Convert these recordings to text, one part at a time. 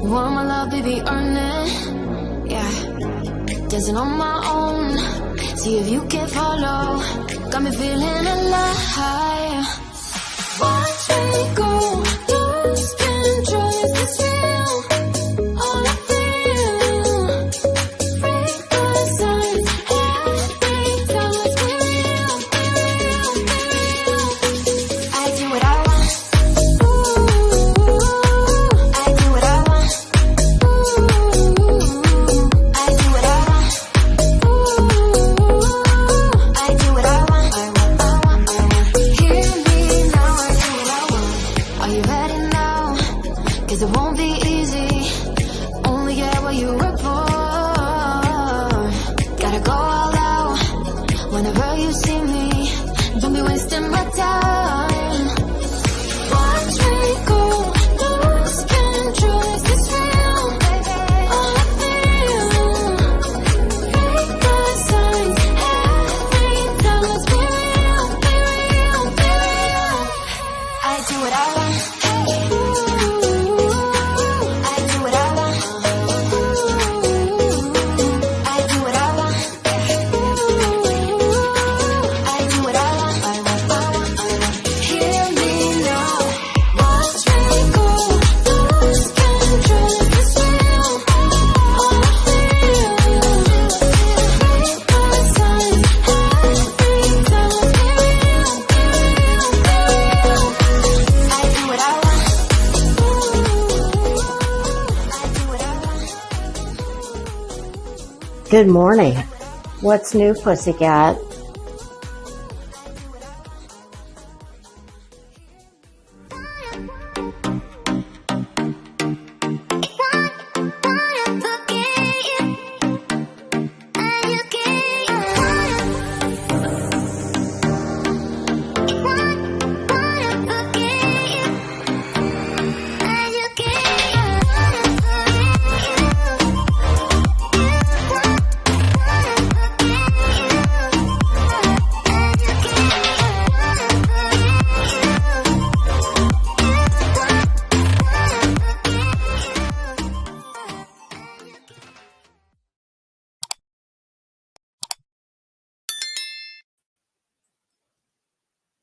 Want my love, baby, earn it. Yeah, dancing on my own. See if you can follow. Got me feeling alive. Watch me go, lose control. Is this real? All I feel. Break the signs. Every time let's be real, be real, be real. I do what I want. I do what I want. I do what I want. I do what I want. Hear me now, I do what I want. Are you ready now? 'Cause it won't be easy. Only get what you work for. Gotta go all out whenever you see me. Don't be wasting my time. Watch me go, lose control. Is this real? All I feel. Break the signs. Every time let's be real, be real, be real. I do what I want. I do what I want. I do what I want. I do what I want. Hear me now. Watch me go, lose control. Is this real? All I feel. Break the signs. Every time let's be real, be real, be real. I do what I want. I do what I want. Good morning. What's new, pussycat?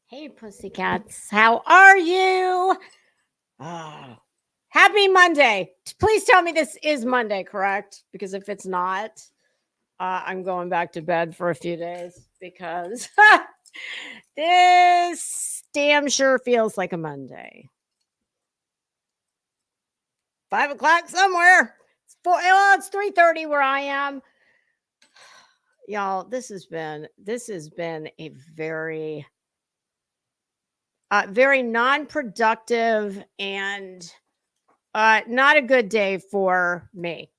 Hey, pussycats. How are you? Oh, happy Monday. Please tell me this is Monday, correct? Because if it's not, I'm going back to bed for a few days because this damn sure feels like a Monday. 5 o'clock somewhere. It's 3:30 where I am. Y'all, this has been a very very non-productive and not a good day for me.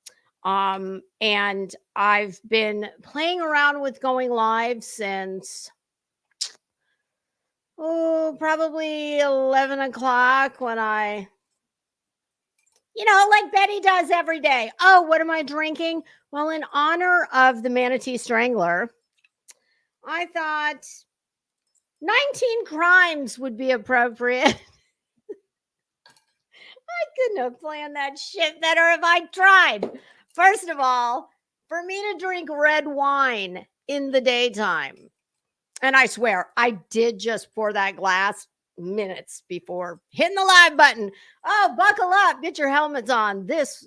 And I've been playing around with going live since probably 11 o'clock when I, like Betty does every day. Oh, what am I drinking? Well, in honor of the Manatee Strangler, I thought 19 crimes would be appropriate. I couldn't have planned that shit better if I tried. First of all, for me to drink red wine in the daytime, and I swear I did just pour that glass minutes before hitting the live button. Oh, buckle up, get your helmets on. This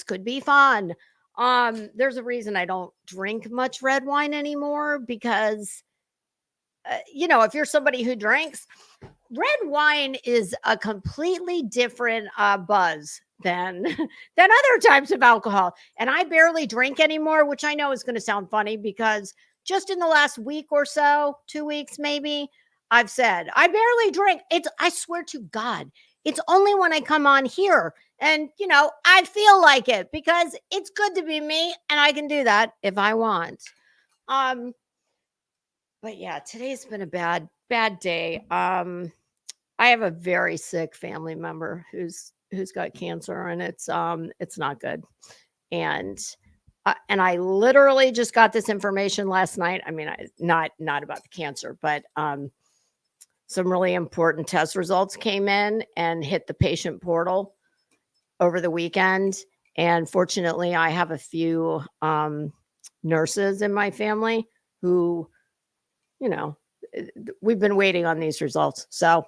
could be fun. There's a reason I don't drink much red wine anymore because if you're somebody who drinks, red wine is a completely different buzz than other types of alcohol. And I barely drink anymore, which I know is going to sound funny because just in the last week or so, 2 weeks maybe, I've said I barely drink. I swear to God, it's only when I come on here and I feel like it because it's good to be me and I can do that if I want. But yeah, today's been a bad day. I have a very sick family member who's got cancer, and it's not good. And I literally just got this information last night. I mean, not about the cancer, but some really important test results came in and hit the patient portal. over the weekend. And fortunately, I have a few nurses in my family who, you know, we've been waiting on these results. So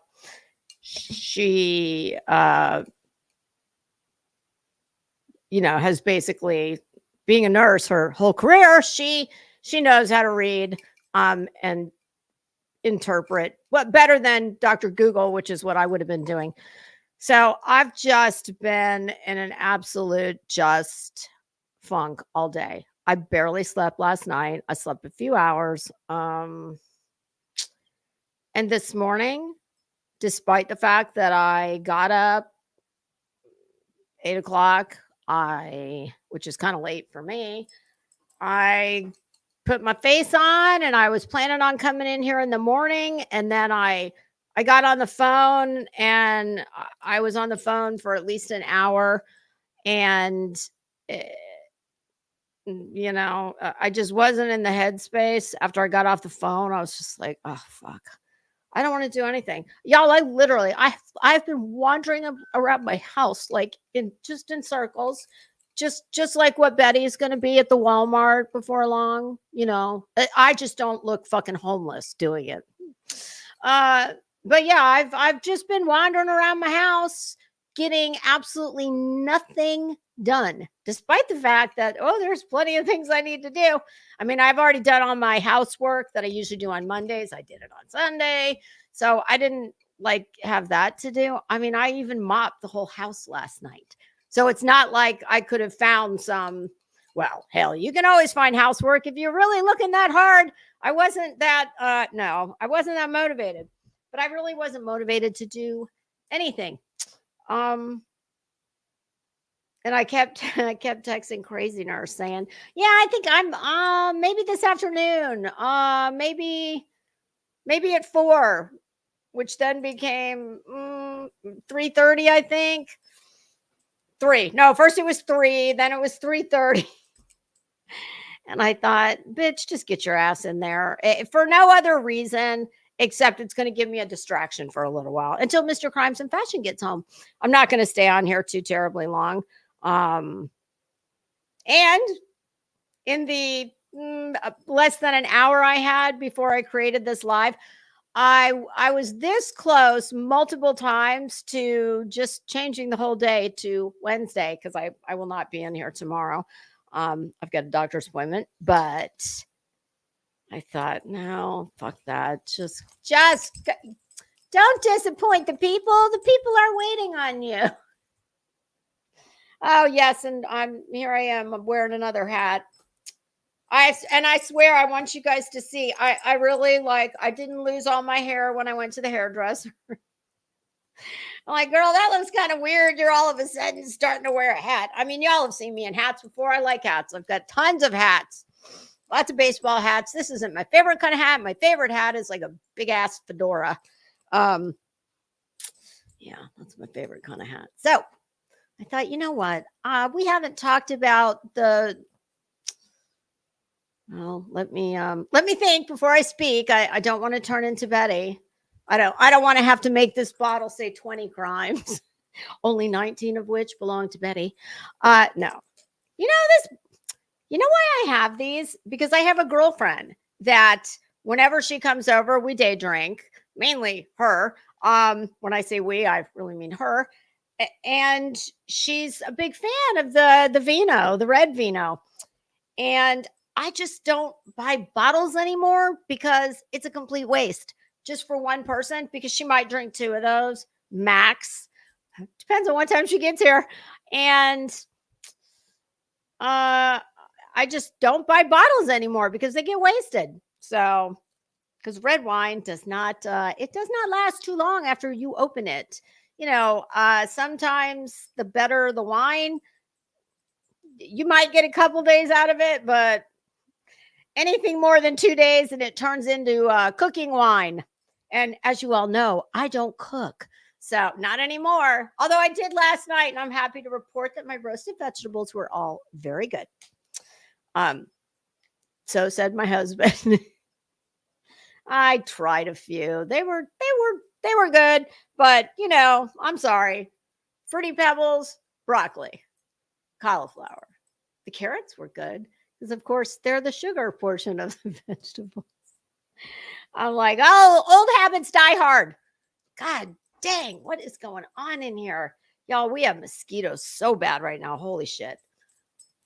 she, has basically being a nurse her whole career. She knows how to read and interpret what better than Dr. Google, which is what I would have been doing. So I've just been in an absolute just funk all day. I barely slept last night. I slept a few hours. And this morning, despite the fact that I got up 8 o'clock, which is kind of late for me, I put my face on and I was planning on coming in here in the morning. And then I got on the phone and I was on the phone for at least an hour. And, I just wasn't in the headspace after I got off the phone. I was just like, oh, fuck. I don't want to do anything. Y'all, I've been wandering around my house, like in circles, just like what Betty's going to be at the Walmart before long. I just don't look fucking homeless doing it. But yeah, I've just been wandering around my house, getting absolutely nothing done, despite the fact that, there's plenty of things I need to do. I mean, I've already done all my housework that I usually do on Mondays. I did it on Sunday. So I didn't have that to do. I mean, I even mopped the whole house last night. So it's not like I could have found hell, you can always find housework if you're really looking that hard. I wasn't that, I wasn't that motivated, but I really wasn't motivated to do anything. And I kept texting Crazy Nurse saying, yeah, I think I'm maybe this afternoon, maybe at 4, which then became 3:30, I think. 3. No, first it was 3, then it was 3:30. And I thought, bitch, just get your ass in there for no other reason except it's going to give me a distraction for a little while until Mr. Crimes and Fashion gets home. I'm not going to stay on here too terribly long. And in the less than an hour I had before I created this live, I was this close multiple times to just changing the whole day to Wednesday because I will not be in here tomorrow. I've got a doctor's appointment, but I thought, no, fuck that. Just don't disappoint the people. The people are waiting on you. Oh, yes. And I'm wearing another hat. I swear, I want you guys to see, I really I didn't lose all my hair when I went to the hairdresser. I'm like, girl, that looks kind of weird. You're all of a sudden starting to wear a hat. I mean, y'all have seen me in hats before. I like hats. I've got tons of hats, lots of baseball hats. This isn't my favorite kind of hat. My favorite hat is like a big ass fedora. Yeah, that's my favorite kind of hat. So I thought, you know what? We haven't talked about let me think before I speak. I don't want to turn into Betty. I don't want to have to make this bottle say 20 crimes, only 19 of which belong to Betty. No. You know why I have these? Because I have a girlfriend that whenever she comes over, we day drink, mainly her. When I say we, I really mean her. And she's a big fan of the vino, the red vino. And I just don't buy bottles anymore because it's a complete waste just for one person, because she might drink 2 of those max. Depends on what time she gets here. And I just don't buy bottles anymore because they get wasted. So, because red wine does not last too long after you open it. Sometimes the better the wine, you might get a couple days out of it, but anything more than 2 days and it turns into cooking wine. And as you all know, I don't cook. So not anymore. Although I did last night, and I'm happy to report that my roasted vegetables were all very good. So said my husband. I tried a few. They were good, but I'm sorry. Fruity Pebbles, broccoli, cauliflower. The carrots were good because, of course, they're the sugar portion of the vegetables. I'm like, oh, old habits die hard. God dang, what is going on in here? Y'all, we have mosquitoes so bad right now. Holy shit.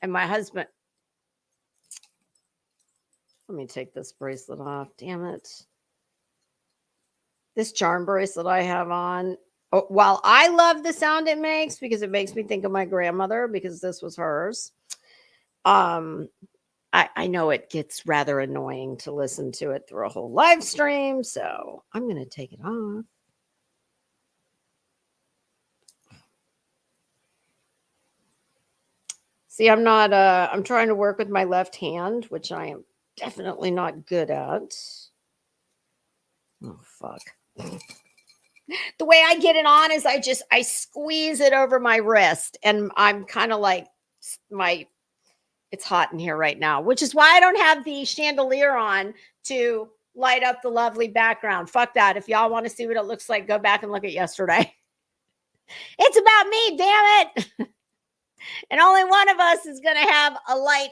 And my husband, let me take this bracelet off. Damn it. This charm bracelet I have on, while I love the sound it makes because it makes me think of my grandmother because this was hers. I know it gets rather annoying to listen to it through a whole live stream, so I'm going to take it off. See, I'm trying to work with my left hand, which I am definitely not good at. Oh, fuck. The way I get it on is I squeeze it over my wrist, and I'm kind of like it's hot in here right now, which is why I don't have the chandelier on to light up the lovely background. Fuck that. If y'all want to see what it looks like, go back and look at yesterday. It's about me, damn it. And only one of us is going to have a light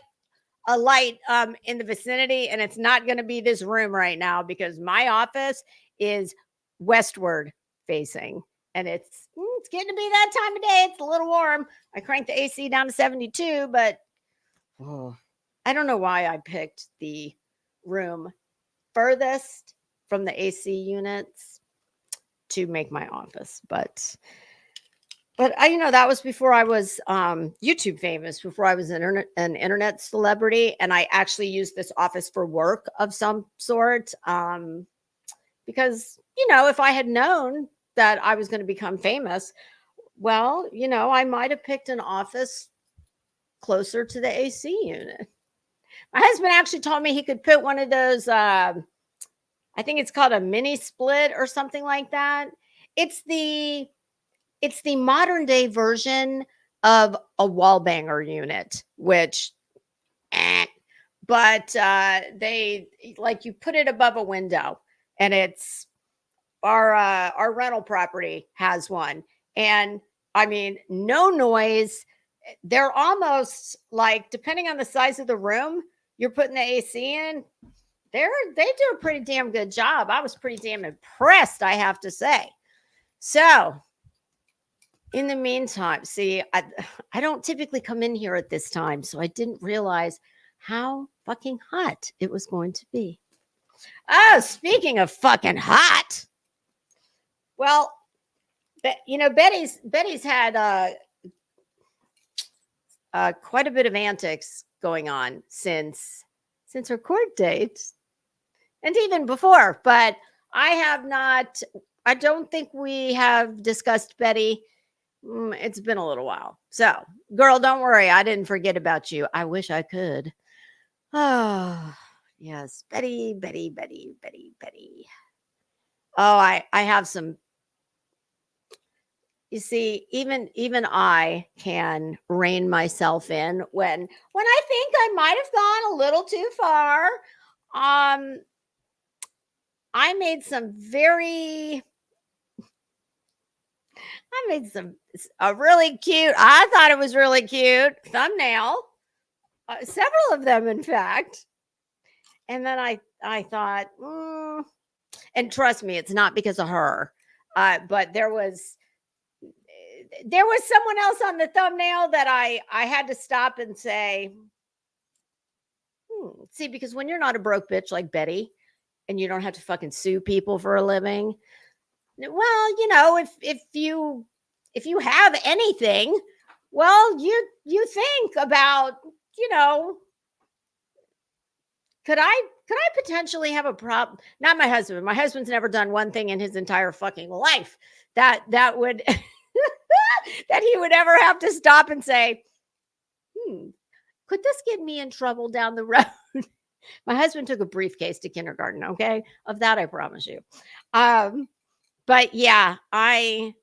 in the vicinity, and it's not going to be this room right now because my office is westward facing, and it's getting to be that time of day. It's a little warm. I cranked the AC down to 72, but I don't know why I picked the room furthest from the AC units to make my office, but that was before I was YouTube famous, before I was an internet celebrity, and I actually used this office for work of some sort because, if I had known that I was going to become famous, well, I might have picked an office closer to the AC unit. My husband actually told me he could put one of those, I think it's called a mini split or something like that. It's the modern day version of a wall banger unit, which, but they like you put it above a window, and it's our rental property has one, and I mean no noise. They're almost like, depending on the size of the room you're putting the AC in, they do a pretty damn good job. I was pretty damn impressed, I have to say. So in the meantime, see, I don't typically come in here at this time, so I didn't realize how fucking hot it was going to be. Oh, speaking of fucking hot, well, Betty's had quite a bit of antics going on since her court date, and even before. But I don't think we have discussed Betty. It's been a little while. So, girl, don't worry. I didn't forget about you. I wish I could. Oh, yes. Betty. Oh, I have some. You see, even I can rein myself in when I think I might have gone a little too far. I made a really cute, I thought it was really cute thumbnail, several of them, in fact. And then I thought, and trust me, it's not because of her, but there was someone else on the thumbnail that I had to stop and say, see, because when you're not a broke bitch like Betty and you don't have to fucking sue people for a living, well, if you have anything, well, you think about, could I potentially have a problem? Not my husband. My husband's never done one thing in his entire fucking life that would that he would ever have to stop and say, could this get me in trouble down the road? My husband took a briefcase to kindergarten, okay? Of that, I promise you. But yeah, I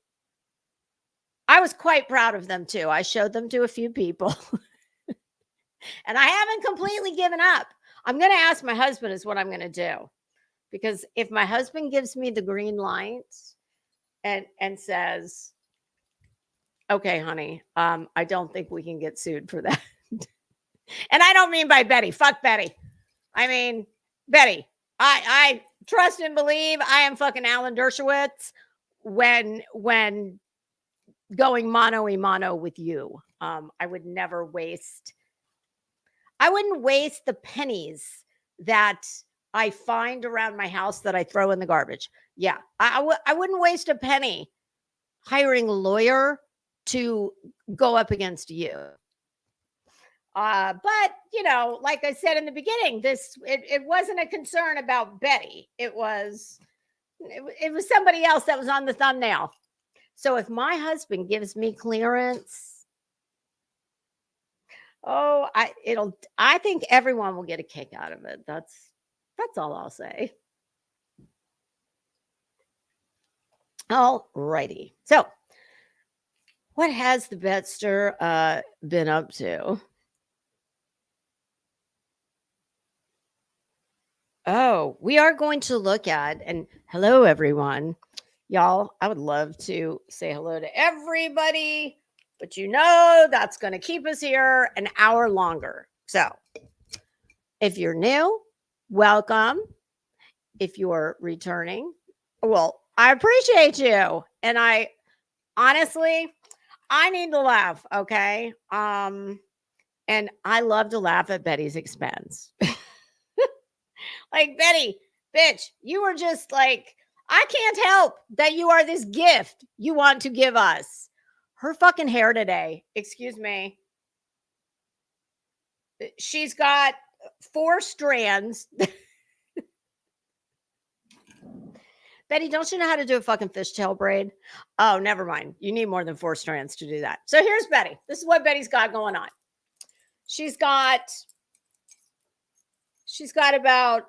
was quite proud of them too. I showed them to a few people. And I haven't completely given up. I'm going to ask my husband is what I'm going to do. Because if my husband gives me the green light and says, Okay, honey. I don't think we can get sued for that. And I don't mean by Betty. Fuck Betty. I mean Betty. I trust and believe I am fucking Alan Dershowitz when going mano a mano with you. I would never waste. I wouldn't waste the pennies that I find around my house that I throw in the garbage. Yeah, I wouldn't waste a penny hiring a lawyer to go up against you. But you know, like I said in the beginning, it wasn't a concern about Betty. It was somebody else that was on the thumbnail. So if my husband gives me clearance, oh, I think everyone will get a kick out of it. That's all I'll say. All righty. So what has the Betster been up to? Oh, we are going to look at, and hello, everyone. Y'all, I would love to say hello to everybody, but you know that's going to keep us here an hour longer. So if you're new, welcome. If you're returning, well, I appreciate you. And I honestly, I need to laugh, okay? And I love to laugh at Betty's expense. Like, Betty, bitch, you were just like, I can't help that you are this gift you want to give us. Her fucking hair today, excuse me. She's got 4 strands. Betty, don't you know how to do a fucking fishtail braid? Oh, never mind. You need more than 4 strands to do that. So here's Betty. This is what Betty's got going on. She's got about,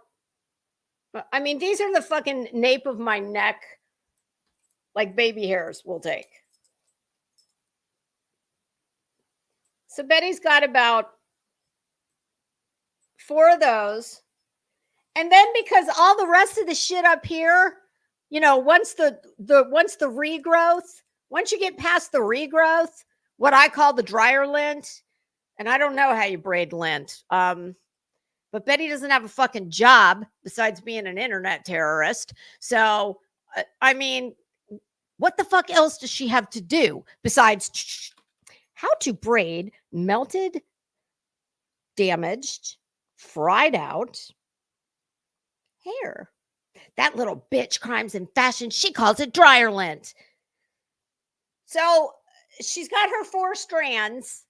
I mean, these are the fucking nape of my neck, like baby hairs will take. So Betty's got about 4 of those. And then because all the rest of the shit up here, you know, once the regrowth, once you get past the regrowth, what I call the dryer lint, and I don't know how you braid lint. But Betty doesn't have a fucking job besides being an internet terrorist. So, I mean, what the fuck else does she have to do besides how to braid melted, damaged, fried out hair? That little bitch crimes in fashion. She calls it dryer lint. So she's got her 4 strands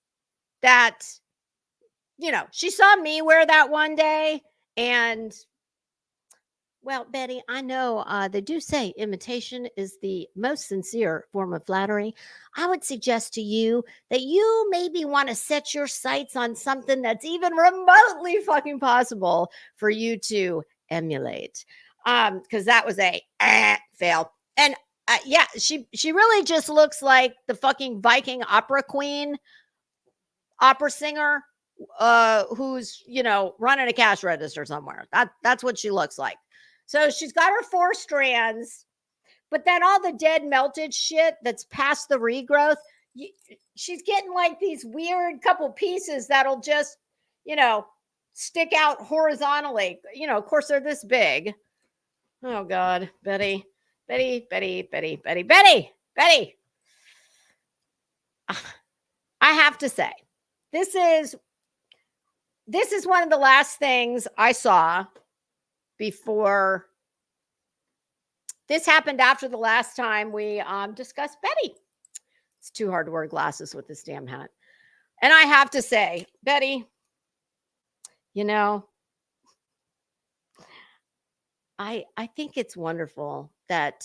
that, you know, she saw me wear that one day. And, well, Betty, I know they do say imitation is the most sincere form of flattery. I would suggest to you that you maybe want to set your sights on something that's even remotely fucking possible for you to emulate. Because that was a fail. And yeah, she really just looks like the fucking Viking opera queen, opera singer, who's, you know, running a cash register somewhere. That's what she looks like. So she's got her 4 strands, but then all the dead melted shit that's past the regrowth, she's getting like these weird couple pieces that'll just, you know, stick out horizontally. You know, of course they're this big. Oh God, Betty. I have to say, this is one of the last things I saw before this happened after the last time we discussed Betty. It's too hard to wear glasses with this damn hat. And I have to say, Betty, you know, I think it's wonderful that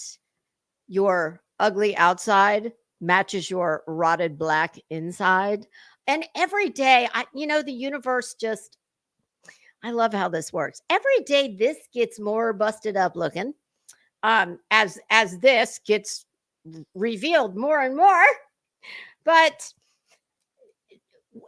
your ugly outside matches your rotted black inside. And every day, you know, the universe just, I love how this works. Every day this gets more busted up looking. As this gets revealed more and more. But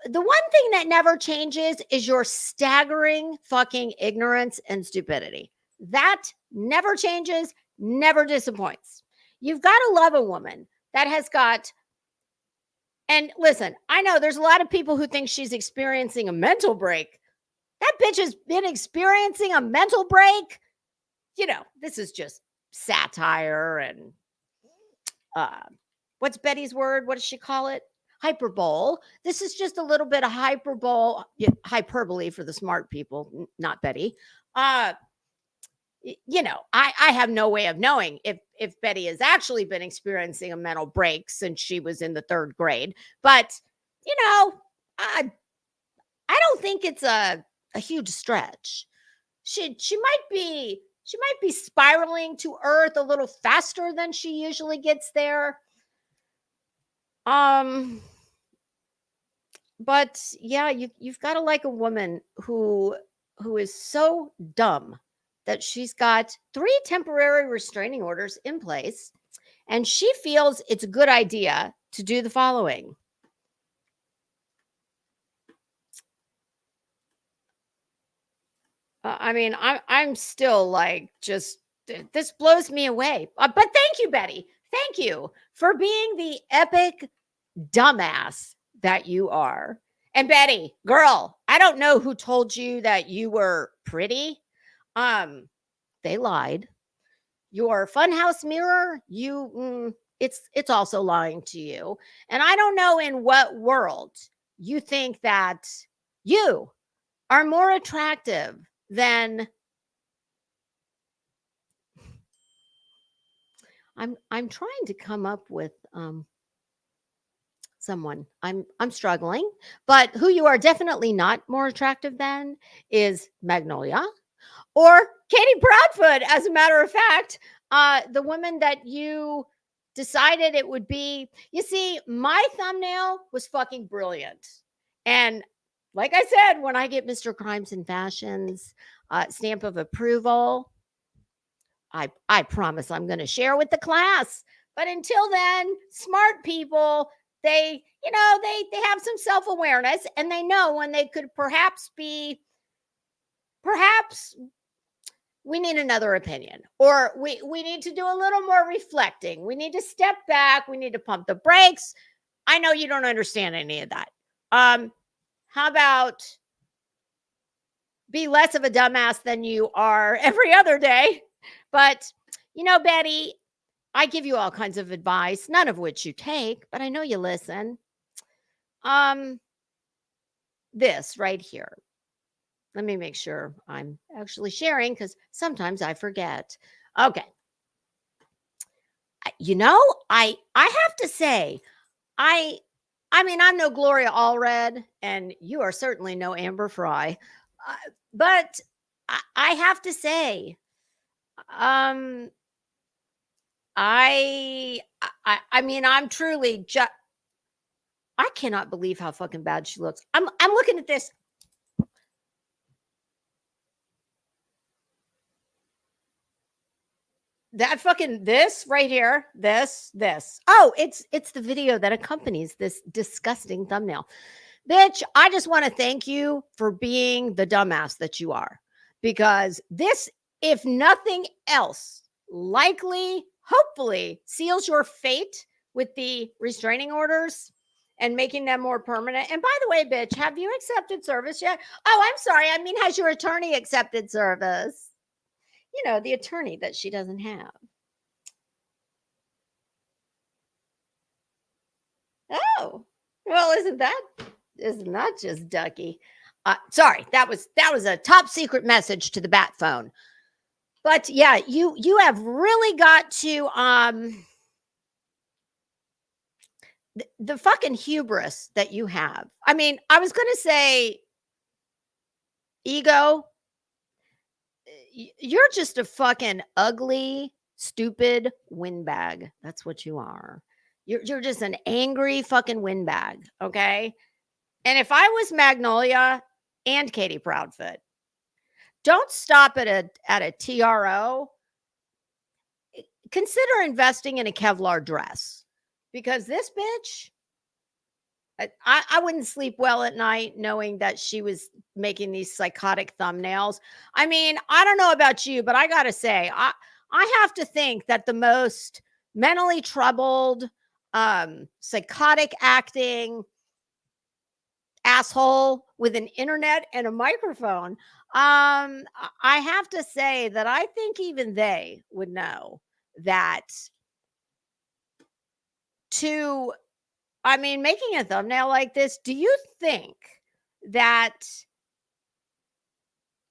the one thing that never changes is your staggering fucking ignorance and stupidity. That never changes, never disappoints. You've got to love a woman that has got And listen, I know there's a lot of people who think she's experiencing a mental break. That bitch has been experiencing a mental break. This is just satire and uh what's Betty's word? What does she call it? Hyperbole. This is just a little bit of hyperbole for the smart people, not Betty. Uh I have no way of knowing if Betty has actually been experiencing a mental break since she was in the third grade. But I I don't think it's a huge stretch. She might be spiraling to earth a little faster than she usually gets there. Um, but yeah, you've got to like a woman who is so dumb that she's got 3 temporary restraining orders in place, and she feels it's a good idea to do the following. I mean, I'm still like just this blows me away. But thank you, Betty. Thank you for being the epic dumbass that you are. And Betty, girl, I don't know who told you that you were pretty. They lied. Your funhouse mirror, it's also lying to you. And I don't know in what world you think that you are more attractive than I'm trying to come up with someone. I'm struggling, but who you are definitely not more attractive than is Magnolia or Katie Proudfoot. As a matter of fact, the woman that you decided it would be. You see, my thumbnail was fucking brilliant, and like I said, when I get Mr. Crimes and Fashions stamp of approval, I promise I'm going to share with the class. But until then, smart people, they have some self-awareness, and they know when they could perhaps we need another opinion, or we need to do a little more reflecting. We need to step back. We need to pump the brakes. I know you don't understand any of that. How about be less of a dumbass than you are every other day? But, Betty, I give you all kinds of advice, none of which you take, but I know you listen. This right here. Let me make sure I'm actually sharing because sometimes I forget. Okay. I have to say, I mean, I'm no Gloria Allred, and you are certainly no Amber Fry, but I have to say, um, I mean, I'm truly just. I cannot believe how fucking bad she looks. I'm looking at this. That fucking this right here, this. Oh, it's the video that accompanies this disgusting thumbnail. Bitch, I just want to thank you for being the dumbass that you are. Because this, if nothing else, likely, hopefully, seals your fate with the restraining orders and making them more permanent. And by the way, bitch, have you accepted service yet? Oh, I'm sorry. I mean, has your attorney accepted service? The attorney that she doesn't have. Oh, well, isn't that just ducky? Sorry, that was a top secret message to the bat phone. But yeah, you have really got to the fucking hubris that you have. I mean, I was going to say ego. You're just a fucking ugly, stupid windbag. That's what you are. You're just an angry fucking windbag, okay? And if I was Magnolia and Katie Proudfoot, don't stop at a TRO. Consider investing in a Kevlar dress, because this bitch, I wouldn't sleep well at night knowing that she was making these psychotic thumbnails. I mean, I don't know about you, but I got to say, I have to think that the most mentally troubled, psychotic acting asshole with an internet and a microphone. I have to say that I think even they would know that making a thumbnail like this, do you think that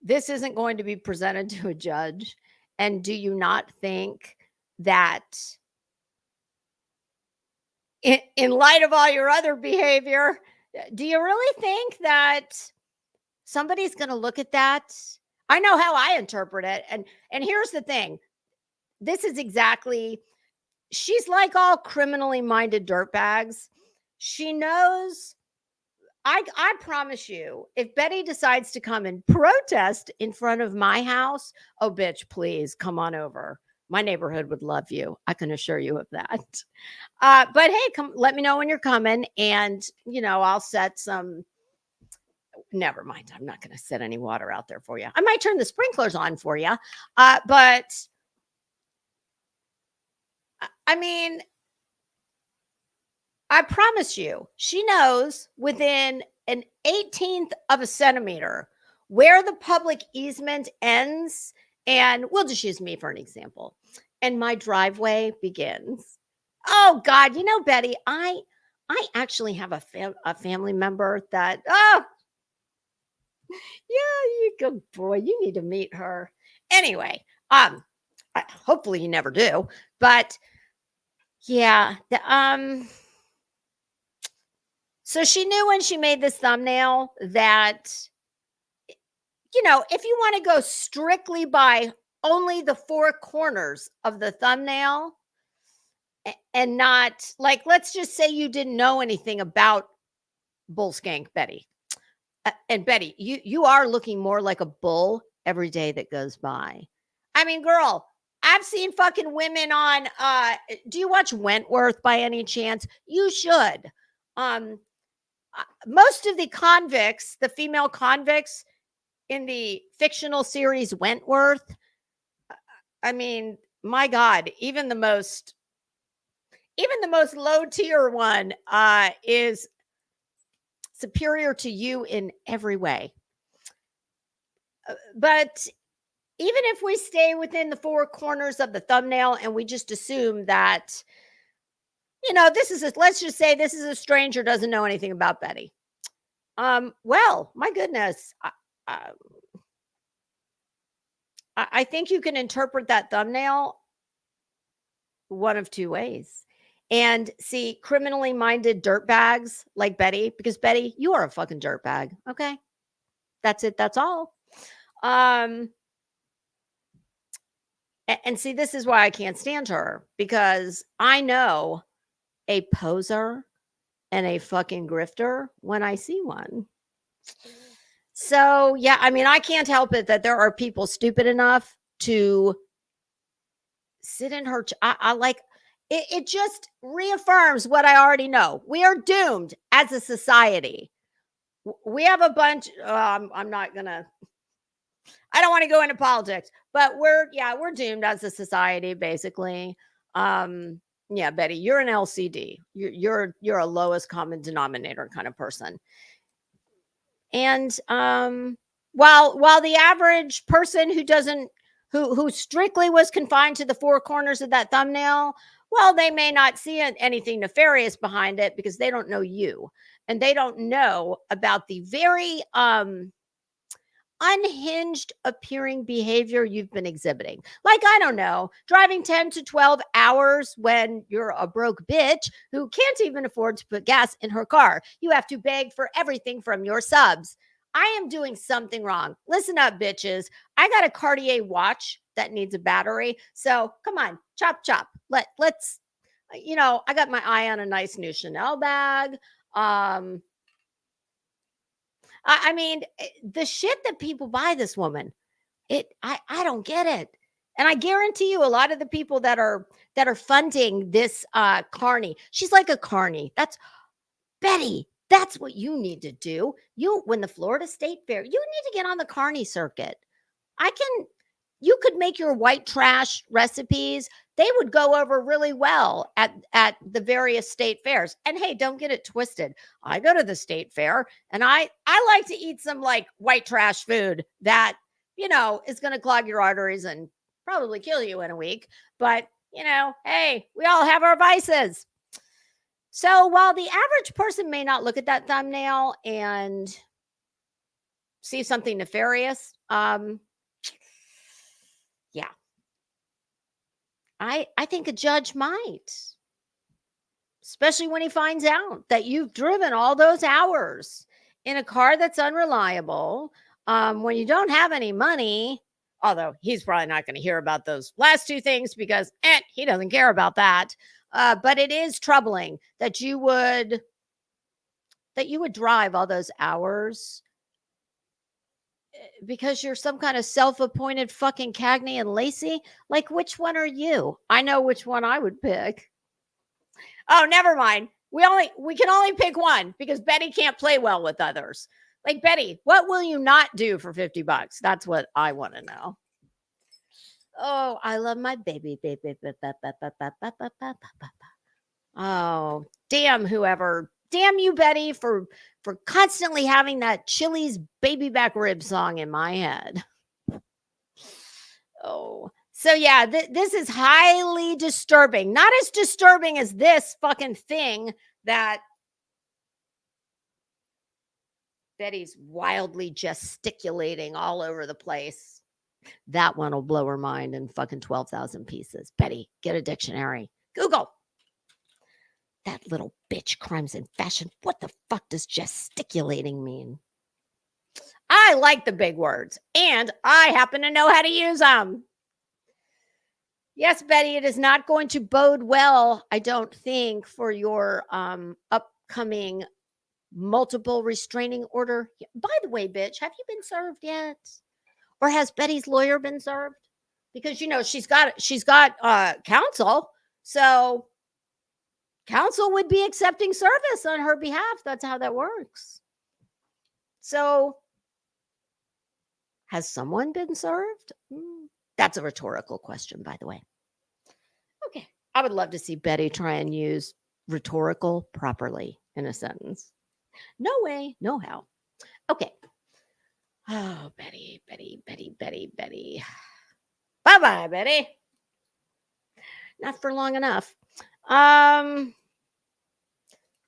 this isn't going to be presented to a judge? And do you not think that in light of all your other behavior, do you really think that somebody's going to look at that? I know how I interpret it. And here's the thing. This is exactly, she's like all criminally minded dirtbags. She knows, I promise you, if Betty decides to come and protest in front of my house, oh, bitch, please come on over. My neighborhood would love you. I can assure you of that. But hey, come, let me know when you're coming. And, I'll set some, never mind. I'm not going to set any water out there for you. I might turn the sprinklers on for you. But I mean, I promise you, she knows within an 18th of a centimeter where the public easement ends. And we'll just use me for an example. And my driveway begins. Oh God, Betty, I actually have a family member that, oh, yeah, you good boy. You need to meet her. Anyway, hopefully you never do. But yeah, so she knew when she made this thumbnail that, if you want to go strictly by only the four corners of the thumbnail and not, like, let's just say you didn't know anything about bull skank Betty. And Betty, you are looking more like a bull every day that goes by. I mean, girl, I've seen fucking women on, do you watch Wentworth by any chance? You should. Most of the convicts, the female convicts in the fictional series Wentworth, I mean, my God, even the most low tier one is superior to you in every way. But even if we stay within the four corners of the thumbnail and we just assume that, let's just say this is a stranger, doesn't know anything about Betty. Well, my goodness, I think you can interpret that thumbnail one of two ways. And see, criminally minded dirtbags like Betty, because Betty, you are a fucking dirtbag. Okay. That's it. That's all. And see, this is why I can't stand her, because I know a poser and a fucking grifter when I see one. So, yeah, I mean, I can't help it that there are people stupid enough to sit in her. I like it. It just reaffirms what I already know. We are doomed as a society. We have a bunch. I'm not going to. I don't want to go into politics, but we're doomed as a society, basically. Yeah, Betty, you're an LCD. You're a lowest common denominator kind of person. And while the average person who strictly was confined to the four corners of that thumbnail, well, they may not see anything nefarious behind it because they don't know you, and they don't know about the very unhinged appearing behavior you've been exhibiting. Like, I don't know, driving 10 to 12 hours when you're a broke bitch who can't even afford to put gas in her car. You have to beg for everything from your subs. I am doing something wrong. Listen up, bitches. I got a Cartier watch that needs a battery. So come on, chop, chop. Let's, I got my eye on a nice new Chanel bag. I mean, the shit that people buy this woman, I don't get it. And I guarantee you a lot of the people that are funding this Carney, she's like a Carney. That's Betty. That's what you need to do. When the Florida State Fair, you need to get on the Carney circuit. you could make your white trash recipes. They would go over really well at the various state fairs. And hey, don't get it twisted. I go to the state fair and I like to eat some like white trash food that, is going to clog your arteries and probably kill you in a week. But, hey, we all have our vices. So while the average person may not look at that thumbnail and see something nefarious, yeah, I think a judge might, especially when he finds out that you've driven all those hours in a car that's unreliable, when you don't have any money, although he's probably not going to hear about those last two things because he doesn't care about that. But it is troubling that you would drive all those hours because you're some kind of self-appointed fucking Cagney and Lacey. Like, which one are you? I know which one I would pick. Oh, never mind. We can only pick one because Betty can't play well with others. Like, Betty, what will you not do for $50? That's what I want to know. Oh, I love my baby. Oh, damn whoever. Damn you, Betty, for constantly having that Chili's baby back rib song in my head. Oh, so yeah, this is highly disturbing. Not as disturbing as this fucking thing that Betty's wildly gesticulating all over the place. That one will blow her mind in fucking 12,000 pieces. Betty, get a dictionary. Google. That little bitch, Crimes and Fashion. What the fuck does gesticulating mean? I like the big words, and I happen to know how to use them. Yes, Betty, it is not going to bode well, I don't think, for your upcoming multiple restraining order. By the way, bitch, have you been served yet? Or has Betty's lawyer been served? Because, she's got counsel. So counsel would be accepting service on her behalf. That's how that works. So has someone been served? That's a rhetorical question, by the way. Okay. I would love to see Betty try and use rhetorical properly in a sentence. No way, no how. Okay. Oh, Betty. Bye-bye, Betty. Not for long enough. What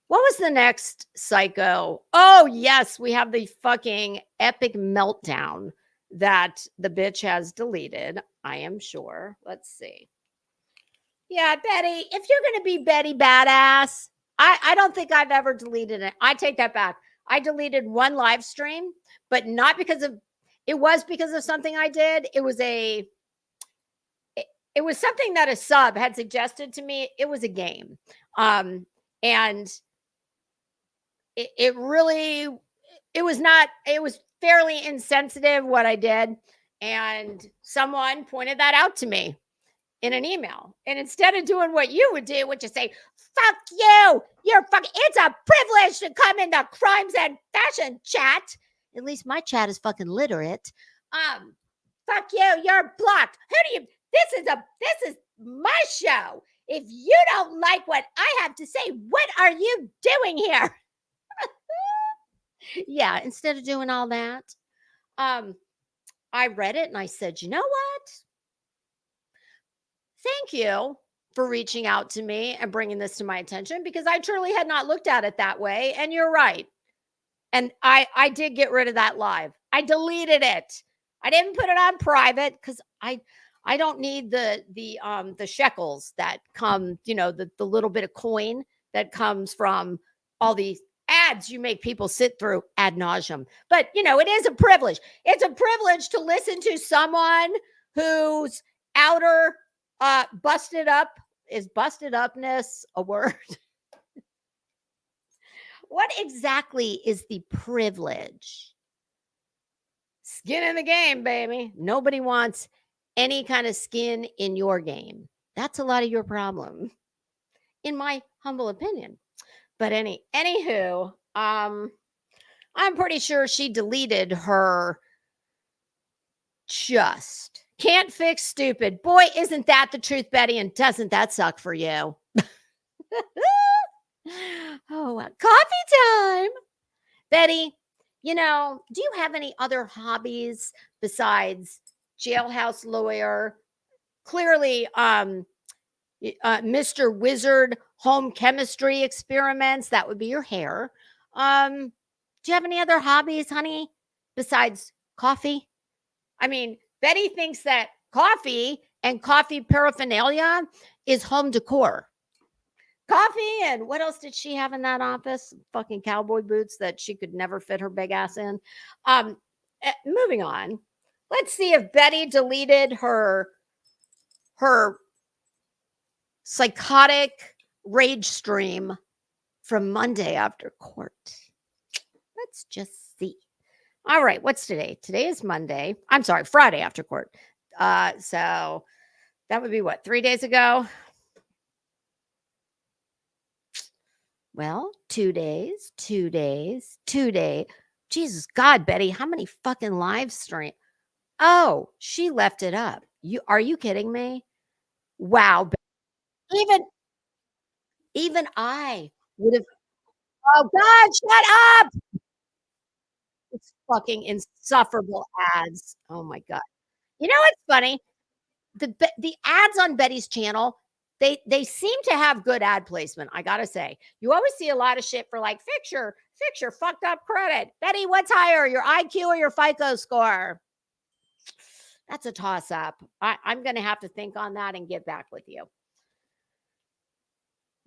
was the next psycho? Oh, yes, we have the fucking epic meltdown that the bitch has deleted, I am sure. Let's see. Yeah, Betty, if you're going to be Betty badass, I don't think I've ever deleted it. I take that back. I deleted one live stream, but not because of, it was because of something I did. It was something that a sub had suggested to me. It was a game. And it was fairly insensitive what I did. And someone pointed that out to me in an email. And instead of doing what you would do, which is say, fuck you, it's a privilege to come in the Crimes and Fashion chat. At least my chat is fucking literate. Fuck you, you're blocked. This is my show. If you don't like what I have to say, what are you doing here? Yeah, instead of doing all that, I read it and I said, you know what? Thank you for reaching out to me and bringing this to my attention because I truly had not looked at it that way. And you're right. And I did get rid of that live. I deleted it. I didn't put it on private because I don't need the shekels that come, the little bit of coin that comes from all these ads you make people sit through ad nauseum. But, it is a privilege. It's a privilege to listen to someone whose outer busted up, is busted upness a word? What exactly is the privilege? Skin in the game, baby. Nobody wants any kind of skin in your game. That's a lot of your problem, in my humble opinion. But anywho, I'm pretty sure she deleted her just Can't fix stupid. Boy, isn't that the truth, Betty? And doesn't that suck for you? Oh, coffee time. Betty, do you have any other hobbies besides jailhouse lawyer? Clearly, Mr. Wizard home chemistry experiments. That would be your hair. Do you have any other hobbies, honey, besides coffee? I mean, Betty thinks that coffee and coffee paraphernalia is home decor. Coffee and what else did she have in that office? Fucking cowboy boots that she could never fit her big ass in. Moving on. Let's see if Betty deleted her psychotic rage stream from Monday after court. Let's just see. All right, what's today? Today is Monday. I'm sorry, Friday after court. So that would be what, 3 days ago? Well, 2 days, 2 days, 2 days. Jesus God, Betty, how many fucking live stream? Oh, she left it up. Are you kidding me? Wow. Even I would have. Oh God, shut up. It's fucking insufferable ads. Oh my God. You know what's funny? The ads on Betty's channel, they seem to have good ad placement. I gotta say, you always see a lot of shit for like fix your fucked up credit. Betty, what's higher, your IQ or your FICO score? That's a toss up. I'm gonna have to think on that and get back with you.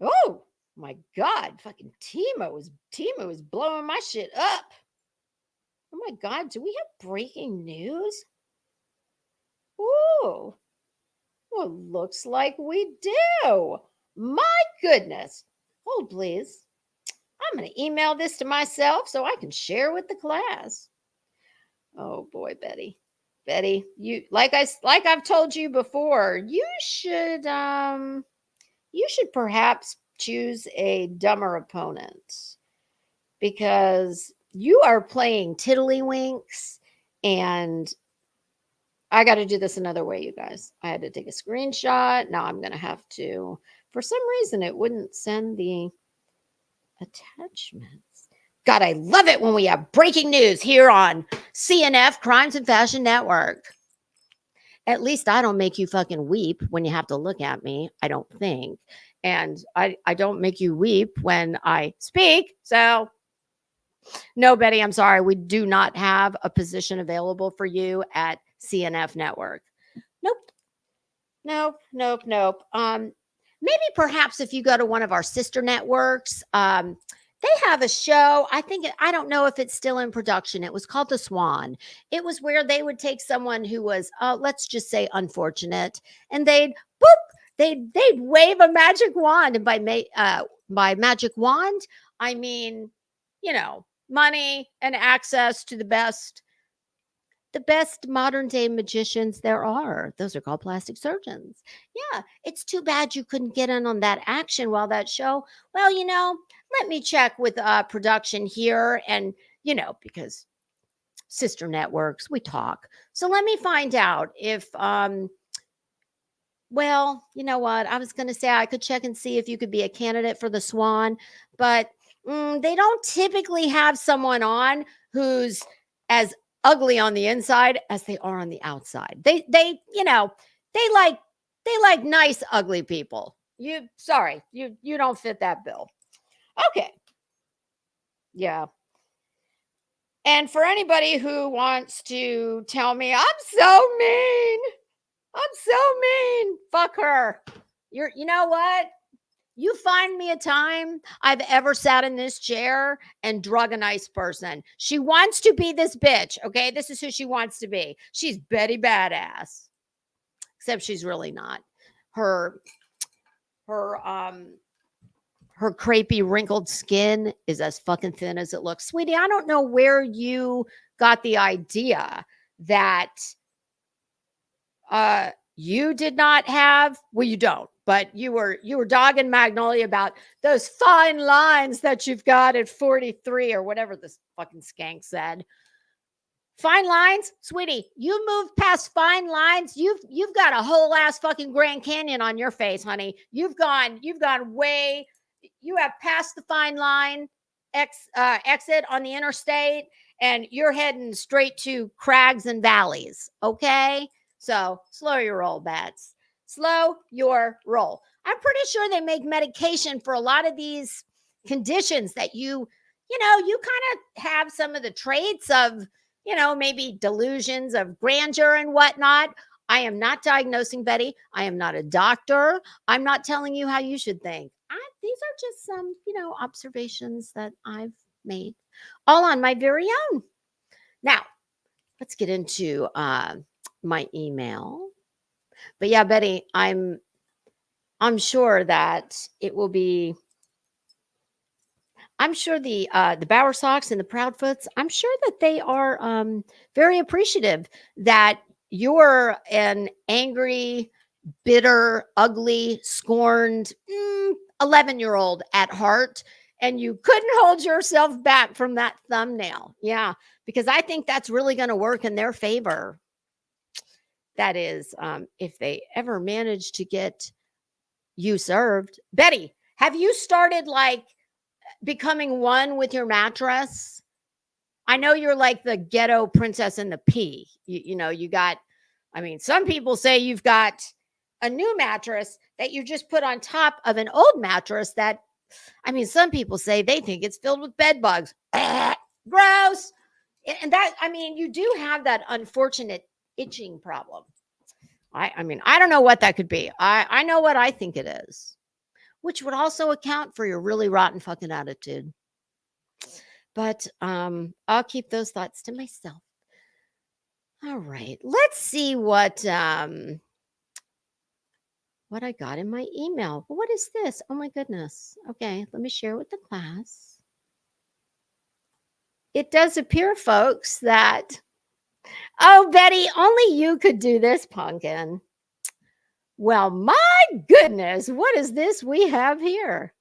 Oh my God, fucking Timo is blowing my shit up. Oh my God, do we have breaking news? Ooh. Well, looks like we do. My goodness. Hold, please. I'm going to email this to myself so I can share with the class. Oh boy, Betty. Betty, you like I've told you before, you should perhaps choose a dumber opponent because you are playing tiddlywinks, and I got to do this another way, you guys. I had to take a screenshot. Now I'm going to have to, for some reason, it wouldn't send the attachments. God, I love it when we have breaking news here on CNF Crimes and Fashion Network. At least I don't make you fucking weep when you have to look at me, I don't think. And I don't make you weep when I speak. So no, Betty, I'm sorry. We do not have a position available for you at CNF Network. Nope. Maybe perhaps if you go to one of our sister networks, they have a show. I don't know if it's still in production. It was called The Swan. It was where they would take someone who was, let's just say, unfortunate, and they'd wave a magic wand. And by magic wand, I mean, money and access to the best modern day magicians there are. Those are called plastic surgeons. Yeah, it's too bad you couldn't get in on that action while that show. Well, let me check with production here, and because sister networks, we talk. So let me find out if well, you know what? I was going to say I could check and see if you could be a candidate for the Swan, but they don't typically have someone on who's as ugly on the inside as they are on the outside. They like nice ugly people. You don't fit that bill. Okay. Yeah. And for anybody who wants to tell me I'm so mean, fuck her. You know what? You find me a time I've ever sat in this chair and drug a nice person. She wants to be this bitch, okay? This is who she wants to be. She's Betty Badass. Except she's really not. Her crepey, wrinkled skin is as fucking thin as it looks. Sweetie, I don't know where you got the idea that you did not have, well, you don't, but you were dogging Magnolia about those fine lines that you've got at 43 or whatever this fucking skank said. Fine lines, sweetie. You moved past fine lines. You've got a whole ass fucking Grand Canyon on your face, honey. You've gone way. You have passed the fine line exit on the interstate, and you're heading straight to crags and valleys. Okay, so slow your roll, Bats. Slow your roll. I'm pretty sure they make medication for a lot of these conditions that you kind of have some of the traits of, maybe delusions of grandeur and whatnot. I am not diagnosing, Betty. I am not a doctor. I'm not telling you how you should think. These are just some, observations that I've made all on my very own. Now, let's get into my email. But yeah, Betty, I'm sure that it will be. I'm sure the Bower Sox and the Proudfoots, I'm sure that they are very appreciative that you're an angry, bitter, ugly, scorned 11-year-old at heart, and you couldn't hold yourself back from that thumbnail. Yeah, because I think that's really going to work in their favor. That is, if they ever manage to get you served. Betty, have you started like becoming one with your mattress? I know you're like the ghetto princess in the pea. You got, some people say you've got a new mattress that you just put on top of an old mattress that, some people say they think it's filled with bed bugs. Gross. And that, you do have that unfortunate itching problem. I don't know what that could be. I know what I think it is, which would also account for your really rotten fucking attitude. But I'll keep those thoughts to myself. All right. Let's see what I got in my email. What is this? Oh my goodness. Okay, let me share with the class. It does appear, folks, that Betty, only you could do this, pumpkin. Well, my goodness, what is this we have here?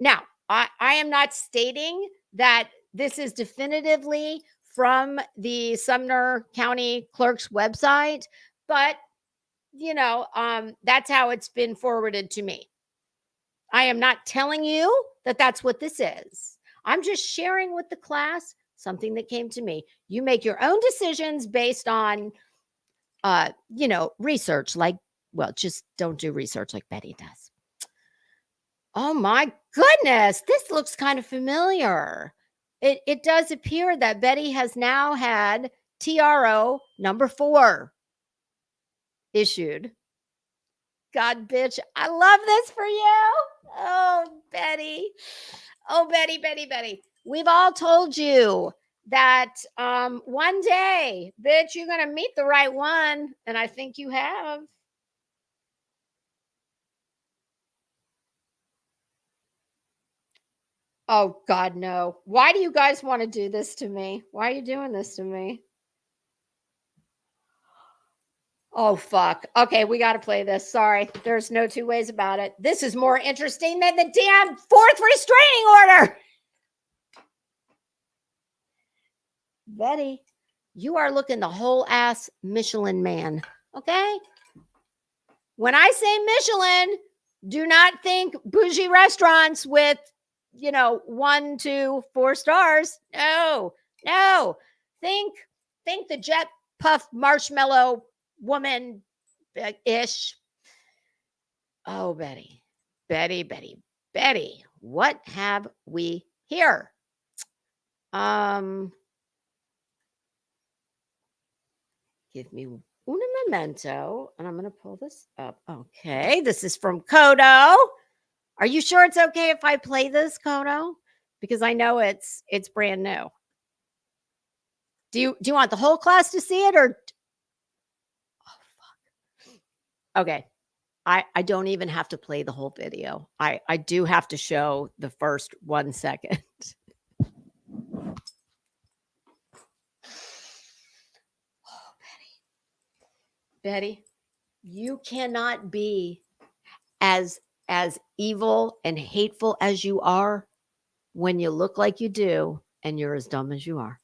Now, I am not stating that this is definitively from the Sumner County Clerk's website, but, that's how it's been forwarded to me. I am not telling you that that's what this is. I'm just sharing with the class something that came to me. You make your own decisions based on, research just don't do research like Betty does. Oh my goodness, this looks kind of familiar. It does appear that Betty has now had TRO number 4 issued. God, bitch, I love this for you. Oh, Betty. Oh, Betty, Betty, Betty. We've all told you that one day, bitch, you're going to meet the right one. And I think you have. Oh, God, no. Why do you guys want to do this to me? Why are you doing this to me? Oh, fuck. Okay, we got to play this. Sorry. There's no two ways about it. This is more interesting than the damn 4th restraining order. Betty, you are looking the whole ass Michelin man. Okay? When I say Michelin, do not think bougie restaurants with 1, 2, 4 stars. No. Think the Jet Puff Marshmallow woman ish. Oh, Betty, what have we here? Give me un momento, and I'm going to pull this up. Okay, this is from Kodo. Are you sure it's okay if I play this, Kodo? Because I know it's brand new. Do you want the whole class to see it, or? Oh, fuck. Okay. I don't even have to play the whole video. I do have to show the first 1 second. Oh, Betty, you cannot be as evil and hateful as you are when you look like you do and you're as dumb as you are.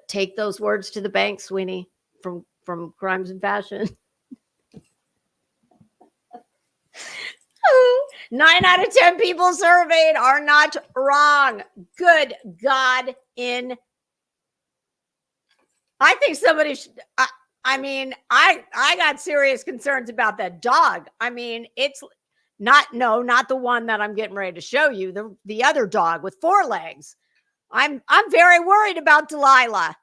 Take those words to the bank, Sweeney, from Crimes and Fashion. 9 out of 10 people surveyed are not wrong. Good God I think somebody should. I got serious concerns about that dog. I mean, it's not the one that I'm getting ready to show you. The other dog with 4 legs. I'm very worried about Delilah.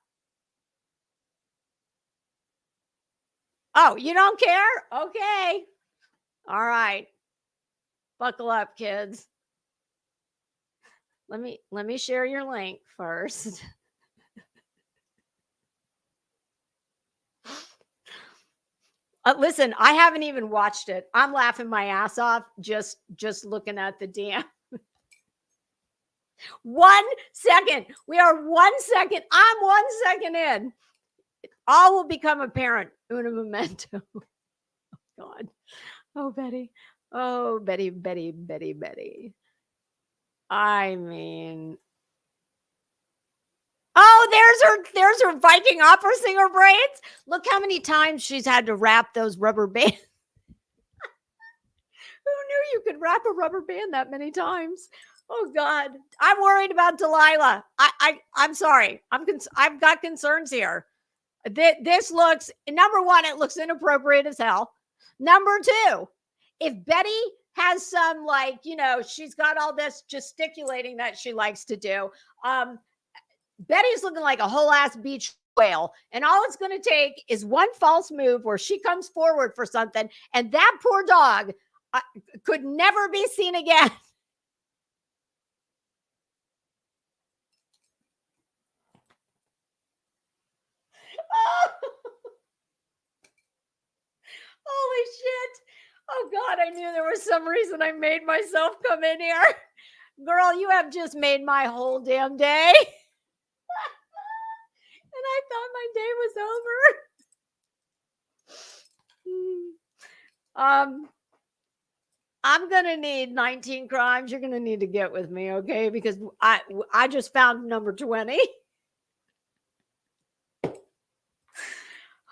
Oh, you don't care? Okay. All right. Buckle up, kids. Let me share your link first. Listen, I haven't even watched it. I'm laughing my ass off just looking at the damn. 1 second. We are 1 second. I'm 1 second in. All will become apparent. Una momento. Oh, God. Oh, Betty. Oh, Betty, Betty, Betty, Betty. I mean, oh, there's her Viking opera singer braids. Look how many times she's had to wrap those rubber bands. Who knew you could wrap a rubber band that many times? Oh God, I'm worried about Delilah. I'm sorry. I've got concerns here. This looks, number one, it looks inappropriate as hell. Number two, if Betty has some, like, she's got all this gesticulating that she likes to do. Betty's looking like a whole ass beach whale. And all it's going to take is one false move where she comes forward for something. And that poor dog could never be seen again. Holy shit. Oh God, I knew there was some reason I made myself come in here. Girl, you have just made my whole damn day. And I thought my day was over. I'm gonna need 19 crimes. You're gonna need to get with me, okay? Because I just found number 20.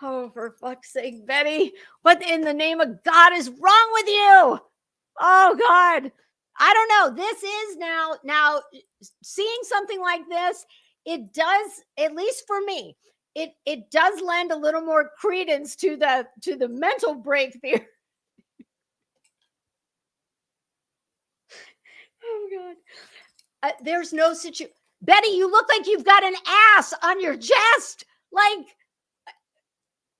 Oh, for fuck's sake, Betty. What in the name of God is wrong with you? Oh, God. I don't know. This is now seeing something like this, it does, at least for me, it does lend a little more credence to the mental break theory. Oh, God. There's no situation. Betty, you look like you've got an ass on your chest. Like,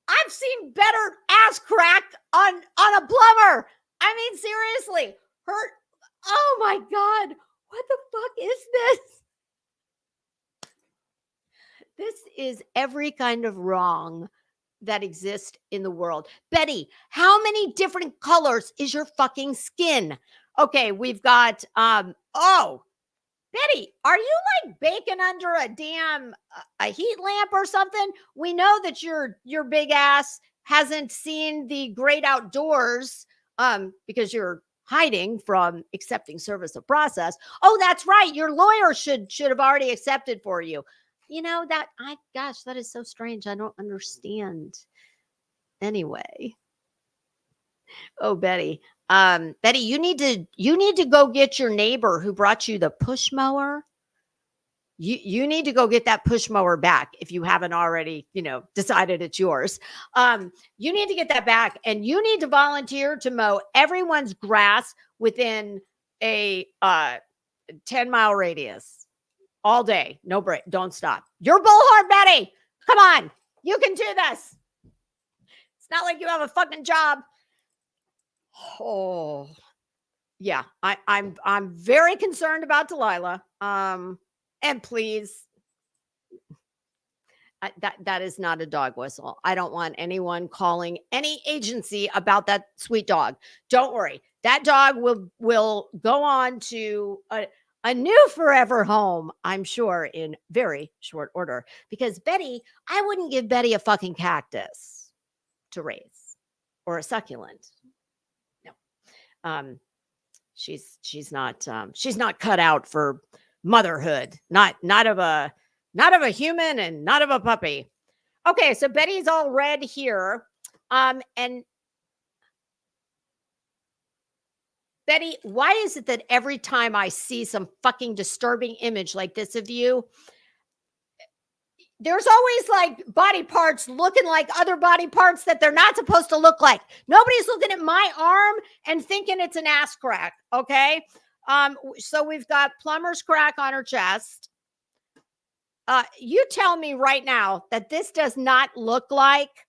I've seen better ass crack on a plumber. I mean, seriously, oh my God, what the fuck is this? This is every kind of wrong that exists in the world. Betty, how many different colors is your fucking skin? Okay, we've got, Betty, are you like baking under a damn a heat lamp or something? We know that your big ass hasn't seen the great outdoors because you're hiding from accepting service of process. Oh, that's right. Your lawyer should have already accepted for you. That is so strange. I don't understand. Anyway. Oh, Betty. Betty, you need to go get your neighbor who brought you the push mower. You need to go get that push mower back if you haven't already, decided it's yours. You need to get that back, and you need to volunteer to mow everyone's grass within a 10-mile radius all day. No break. Don't stop. You're bullhorn, Betty. Come on. You can do this. It's not like you have a fucking job. Oh, yeah. I'm very concerned about Delilah. And please, that is not a dog whistle. I don't want anyone calling any agency about that sweet dog. Don't worry. That dog will go on to a new forever home, I'm sure, in very short order. Because Betty, I wouldn't give Betty a fucking cactus to raise or a succulent. No. She's not cut out for motherhood. Not of a Not of a human and not of a puppy. Okay, so Betty's all red here. And Betty, why is it that every time I see some fucking disturbing image like this of you, there's always like body parts looking like other body parts that they're not supposed to look like? Nobody's looking at my arm and thinking it's an ass crack. Okay. So we've got plumber's crack on her chest. You tell me right now that this does not look like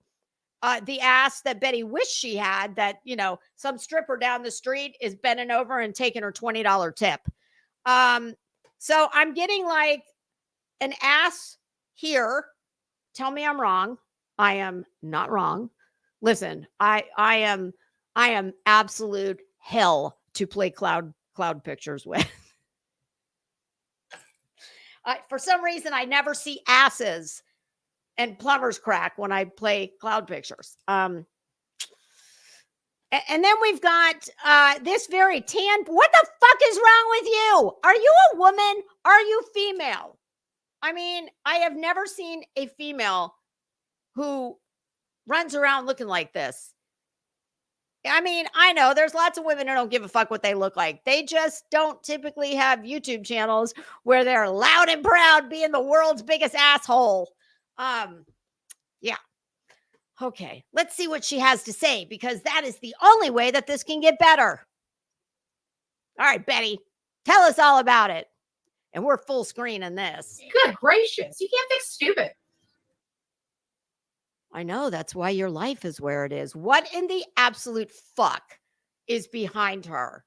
the ass that Betty wished she had, that, you know, some stripper down the street is bending over and taking her $20 tip. So I'm getting like an ass here. Tell me I'm wrong. I am not wrong. Listen, I am absolute hell to play cloud pictures with. For some reason, I never see asses and plumber's crack when I play cloud pictures. And then we've got this very tan. What the fuck is wrong with you? Are you a woman? Are you female? I mean, I have never seen a female who runs around looking like this. I mean, I know there's lots of women who don't give a fuck what they look like. They just don't typically have YouTube channels where they're loud and proud being the world's biggest asshole. Yeah. Okay, let's see what she has to say, because that is the only way that this can get better. All right, Betty, tell us all about it. And we're full screen in this. Good gracious. You can't fix stupid. I know, that's why your life is where it is. What in the absolute fuck is behind her?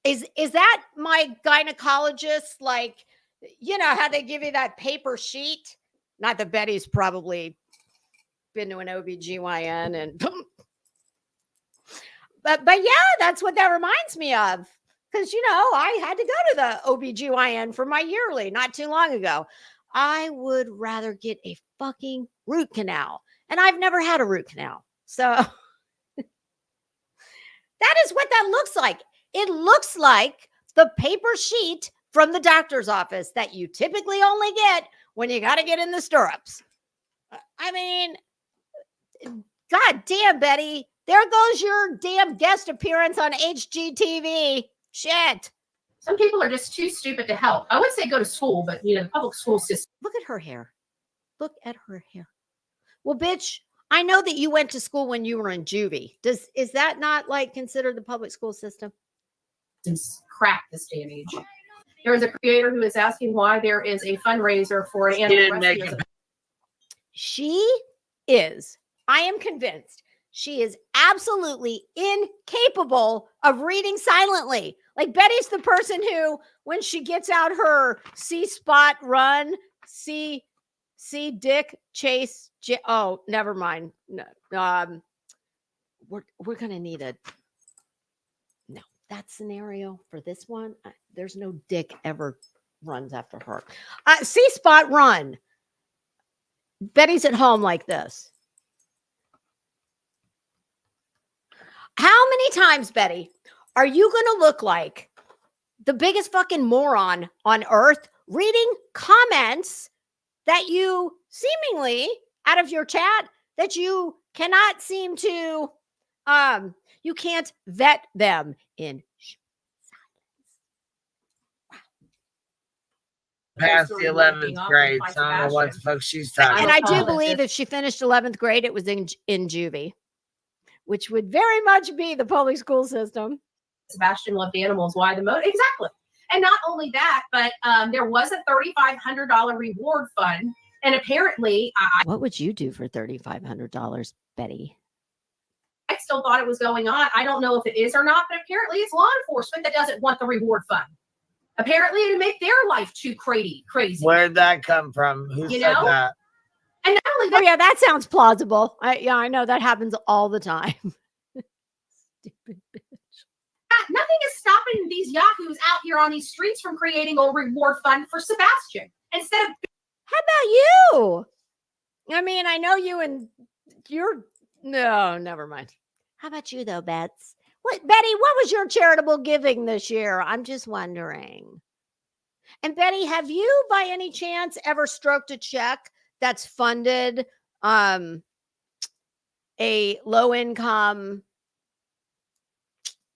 Is that my gynecologist? Like, you know how they give you that paper sheet? Not that Betty's probably been to an OBGYN and but yeah, that's what that reminds me of. Because, you know, I had to go to the OBGYN for my yearly not too long ago. I would rather get a fucking root canal. And I've never had a root canal. So that is what that looks like. It looks like the paper sheet from the doctor's office that you typically only get when you got to get in the stirrups. I mean, God damn, Betty. There goes your damn guest appearance on HGTV. Shit. Some people are just too stupid to help. I wouldn't say go to school, but, you know, the public school system. Look at her hair. Look at her hair. Well, bitch, I know that you went to school when you were in juvie. Is that not like considered the public school system? It's crap this day and age. There is a creator who is asking why there is a fundraiser for an animal rescue. She is, I am convinced, she is absolutely incapable of reading silently. Like, Betty's the person who, when she gets out her see spot run, see Dick chase. Oh, never mind. No, we're gonna need that scenario for this one. There's no Dick ever runs after her. See spot run. Betty's at home like this. How many times, Betty, are you going to look like the biggest fucking moron on earth reading comments that you seemingly out of your chat that you cannot seem to, you can't vet them in past the 11th grade, so I don't know what the fuck she's talking And about. I do believe if she finished 11th grade, it was in juvie, which would very much be the public school system. Sebastian loved animals. Why the most? Exactly. And not only that, but there was a $3,500 reward fund. And apparently, what would you do for $3,500, Betty? I still thought it was going on. I don't know if it is or not, but apparently it's law enforcement that doesn't want the reward fund. Apparently it'd make their life too crazy. Where'd that come from? Who said that? And not only that, Oh yeah, that sounds plausible. I know that happens all the time. Stupid bitch. Nothing is stopping these yahoos out here on these streets from creating a reward fund for Sebastian. Instead of, how about you? I mean, I know you and you're no, never mind. How about you though, Betty? What was your charitable giving this year? I'm just wondering. And Betty, have you by any chance ever stroked a check that's funded a low income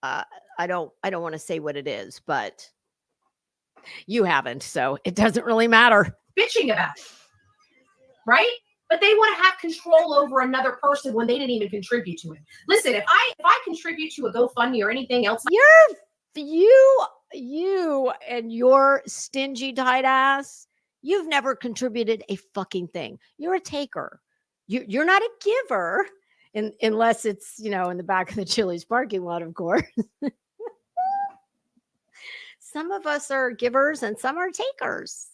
I don't want to say what it is, but you haven't, so it doesn't really matter. Bitching about it, right? But they want to have control over another person when they didn't even contribute to it. Listen, if I contribute to a GoFundMe or anything else, You and your stingy tight ass, you've never contributed a fucking thing. You're a taker. You're not a giver, unless it's, in the back of the Chili's parking lot, of course. Some of us are givers and some are takers.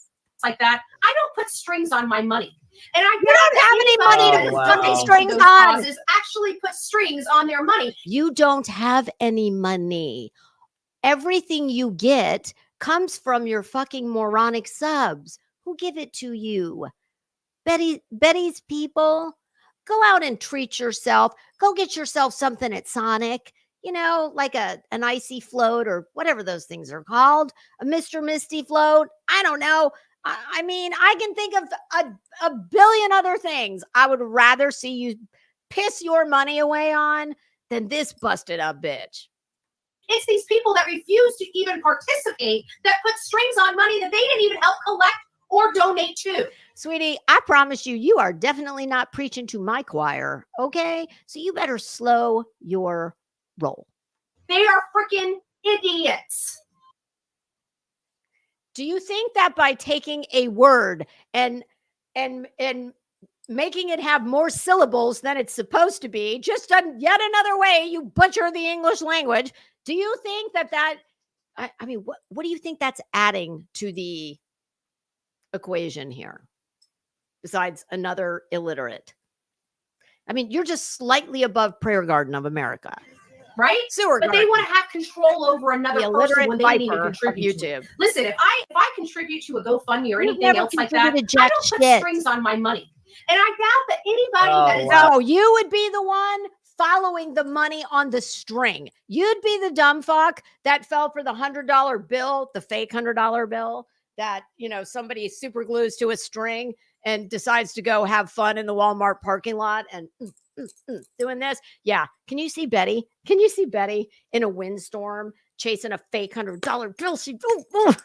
like that, I don't put strings on my money. And I don't have any money to put fucking strings on. Causes actually put strings on their money. You don't have any money. Everything you get comes from your fucking moronic subs who give it to you. Betty's people, go out and treat yourself. Go get yourself something at Sonic, like an icy float or whatever those things are called, a Mr. Misty float. I don't know. I mean, I can think of a billion other things I would rather see you piss your money away on than this busted up bitch. It's these people that refuse to even participate that put strings on money that they didn't even help collect or donate to. Sweetie, I promise you are definitely not preaching to my choir, okay? So you better slow your roll. They are freaking idiots. Do you think that by taking a word and making it have more syllables than it's supposed to be, just yet another way you butcher the English language, do you think that I mean, what do you think that's adding to the equation here besides another illiterate? I mean, you're just slightly above Prayer Garden of America. Right? Sewer but garden. They want to have control over another person when they didn't even contribute YouTube. To. Listen, if I contribute to a GoFundMe or anything else like that, I don't put strings on my money. And I doubt that anybody that is no, you would be the one following the money on the string. You'd be the dumb fuck that fell for the $100 bill, the fake $100 bill that, somebody super glues to a string and decides to go have fun in the Walmart parking lot and doing this. Yeah. Can you see Betty? Can you see Betty in a windstorm chasing a fake $100 bill?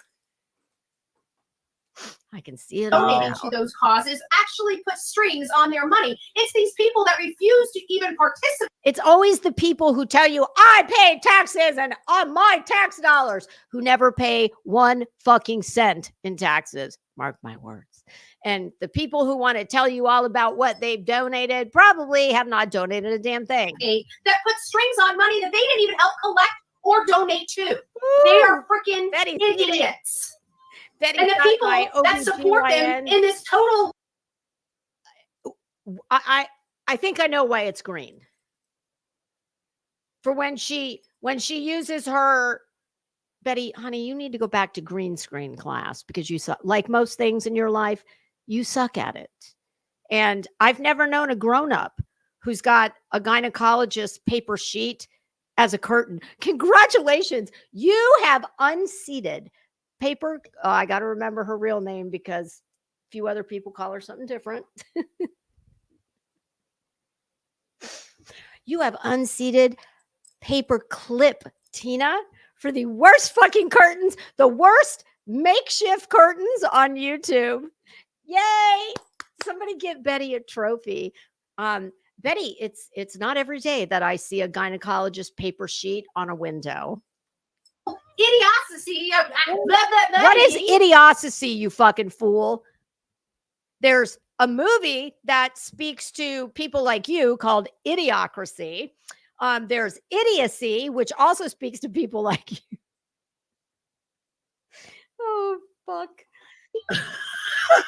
I can see it all. Donating to those causes actually put strings on their money. It's these people that refuse to even participate. It's always the people who tell you, I pay taxes and on my tax dollars, who never pay 1 fucking cent in taxes. Mark my words. And the people who want to tell you all about what they've donated probably have not donated a damn thing. That put strings on money that they didn't even help collect or donate to. Ooh, they are freaking idiots. And the people that support them in this total. I think I know why it's green. For when she uses her, Betty, honey, you need to go back to green screen class because you suck. Like most things in your life, you suck at it. And I've never known a grown-up who's got a gynecologist paper sheet as a curtain. Congratulations. You have unseated paper. I got to remember her real name because a few other people call her something different. You have unseated paper clip, Tina, for the worst fucking curtains, the worst makeshift curtains on YouTube. Yay! Somebody give Betty a trophy. Betty, it's not every day that I see a gynecologist paper sheet on a window. Idiocy. What is idiocy, you fucking fool? There's a movie that speaks to people like you called Idiocracy. There's Idiocy, which also speaks to people like you. Oh, fuck.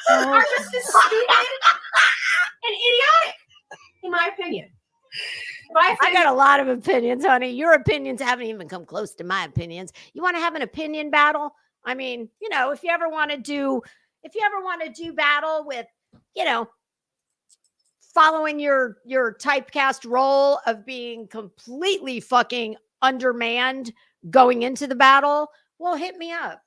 Are just as stupid and idiotic, in my opinion. I got a lot of opinions, honey. Your opinions haven't even come close to my opinions. You want to have an opinion battle? I mean, if you ever want to do battle with, following your typecast role of being completely fucking undermanned going into the battle, well, hit me up.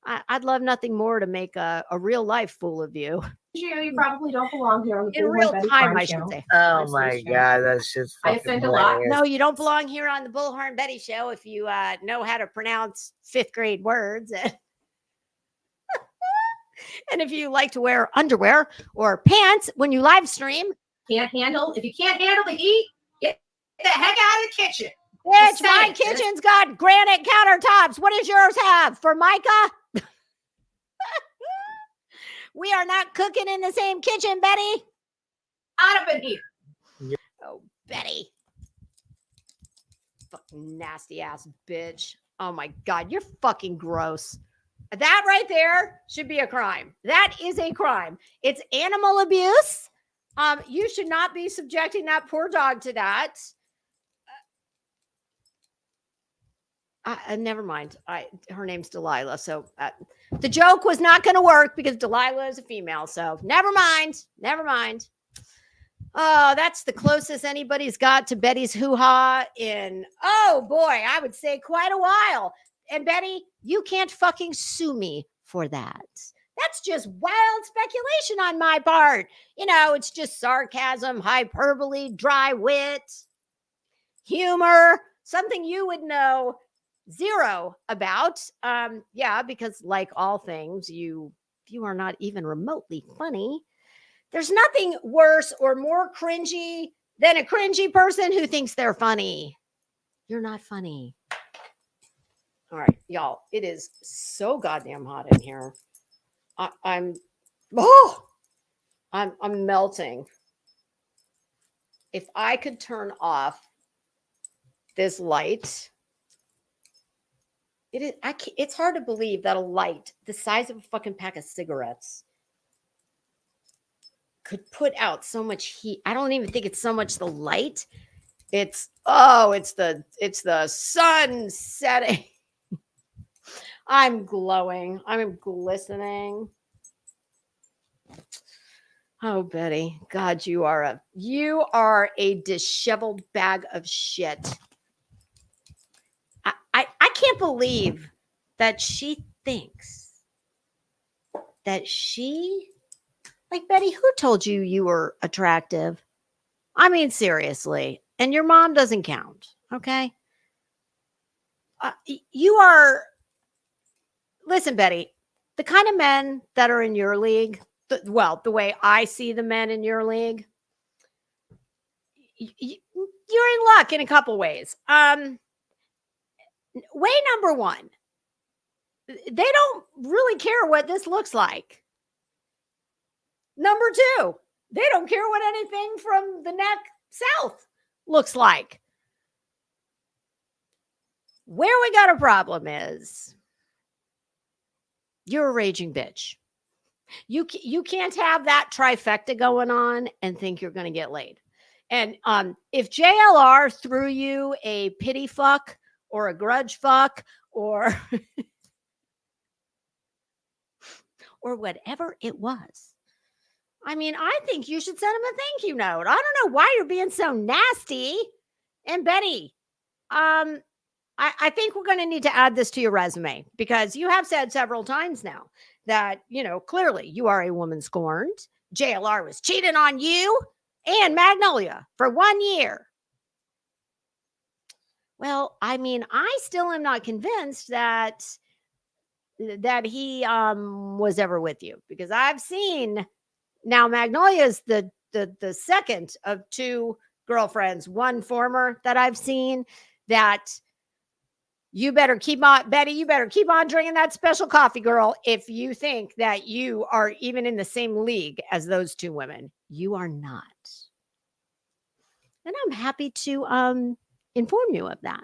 I'd love nothing more to make a real life fool of you. You probably don't belong here on the in real time, I should say. Oh my God, that's just I offend a lot. No, you don't belong here on the Bullhorn Betty Show if you know how to pronounce 5th grade words. And if you like to wear underwear or pants when you live stream. If you can't handle the heat, get the heck out of the kitchen. Bitch, my kitchen's got granite countertops. What does yours have? Formica? We are not cooking in the same kitchen, Betty. Out of here. Oh, Betty. Fucking nasty ass bitch. Oh my God, you're fucking gross. That right there should be a crime. That is a crime. It's animal abuse. You should not be subjecting that poor dog to that. Never mind. Her name's Delilah. So the joke was not going to work because Delilah is a female. So never mind. Never mind. Oh, that's the closest anybody's got to Betty's hoo-ha in, oh boy, I would say quite a while. And Betty, you can't fucking sue me for that. That's just wild speculation on my part. You know, it's just sarcasm, hyperbole, dry wit, humor, something you would know zero about. Yeah, because like all things, you are not even remotely funny. There's nothing worse or more cringy than a cringy person who thinks they're funny. You're not funny. All right, y'all, it is so goddamn hot in here. I'm melting. If I could turn off this light, it's hard to believe that a light the size of a fucking pack of cigarettes could put out so much heat. I don't even think it's so much the light. It's the sun setting. I'm glowing. I'm glistening. Oh, Betty. God, you are a disheveled bag of shit. I can't believe that she thinks that like, Betty, who told you were attractive? I mean, seriously. And your mom doesn't count. Okay. Listen, Betty, the kind of men that are in your league, the way I see the men in your league, you're in luck in a couple ways. Way number one, they don't really care what this looks like. Number two, they don't care what anything from the neck south looks like. Where we got a problem is you're a raging bitch. You can't have that trifecta going on and think you're going to get laid. And if JLR threw you a pity fuck or a grudge fuck or or whatever it was, I mean, I think you should send him a thank you note. I don't know why you're being so nasty. And Betty, I think we're going to need to add this to your resume because you have said several times now that, clearly you are a woman scorned. JLR was cheating on you and Magnolia for 1 year. Well, I mean, I still am not convinced that he was ever with you because I've seen now Magnolia is the second of two girlfriends, one former that I've seen that you better keep on, Betty, you better keep on drinking that special coffee, girl, if you think that you are even in the same league as those two women. You are not. And I'm happy to inform you of that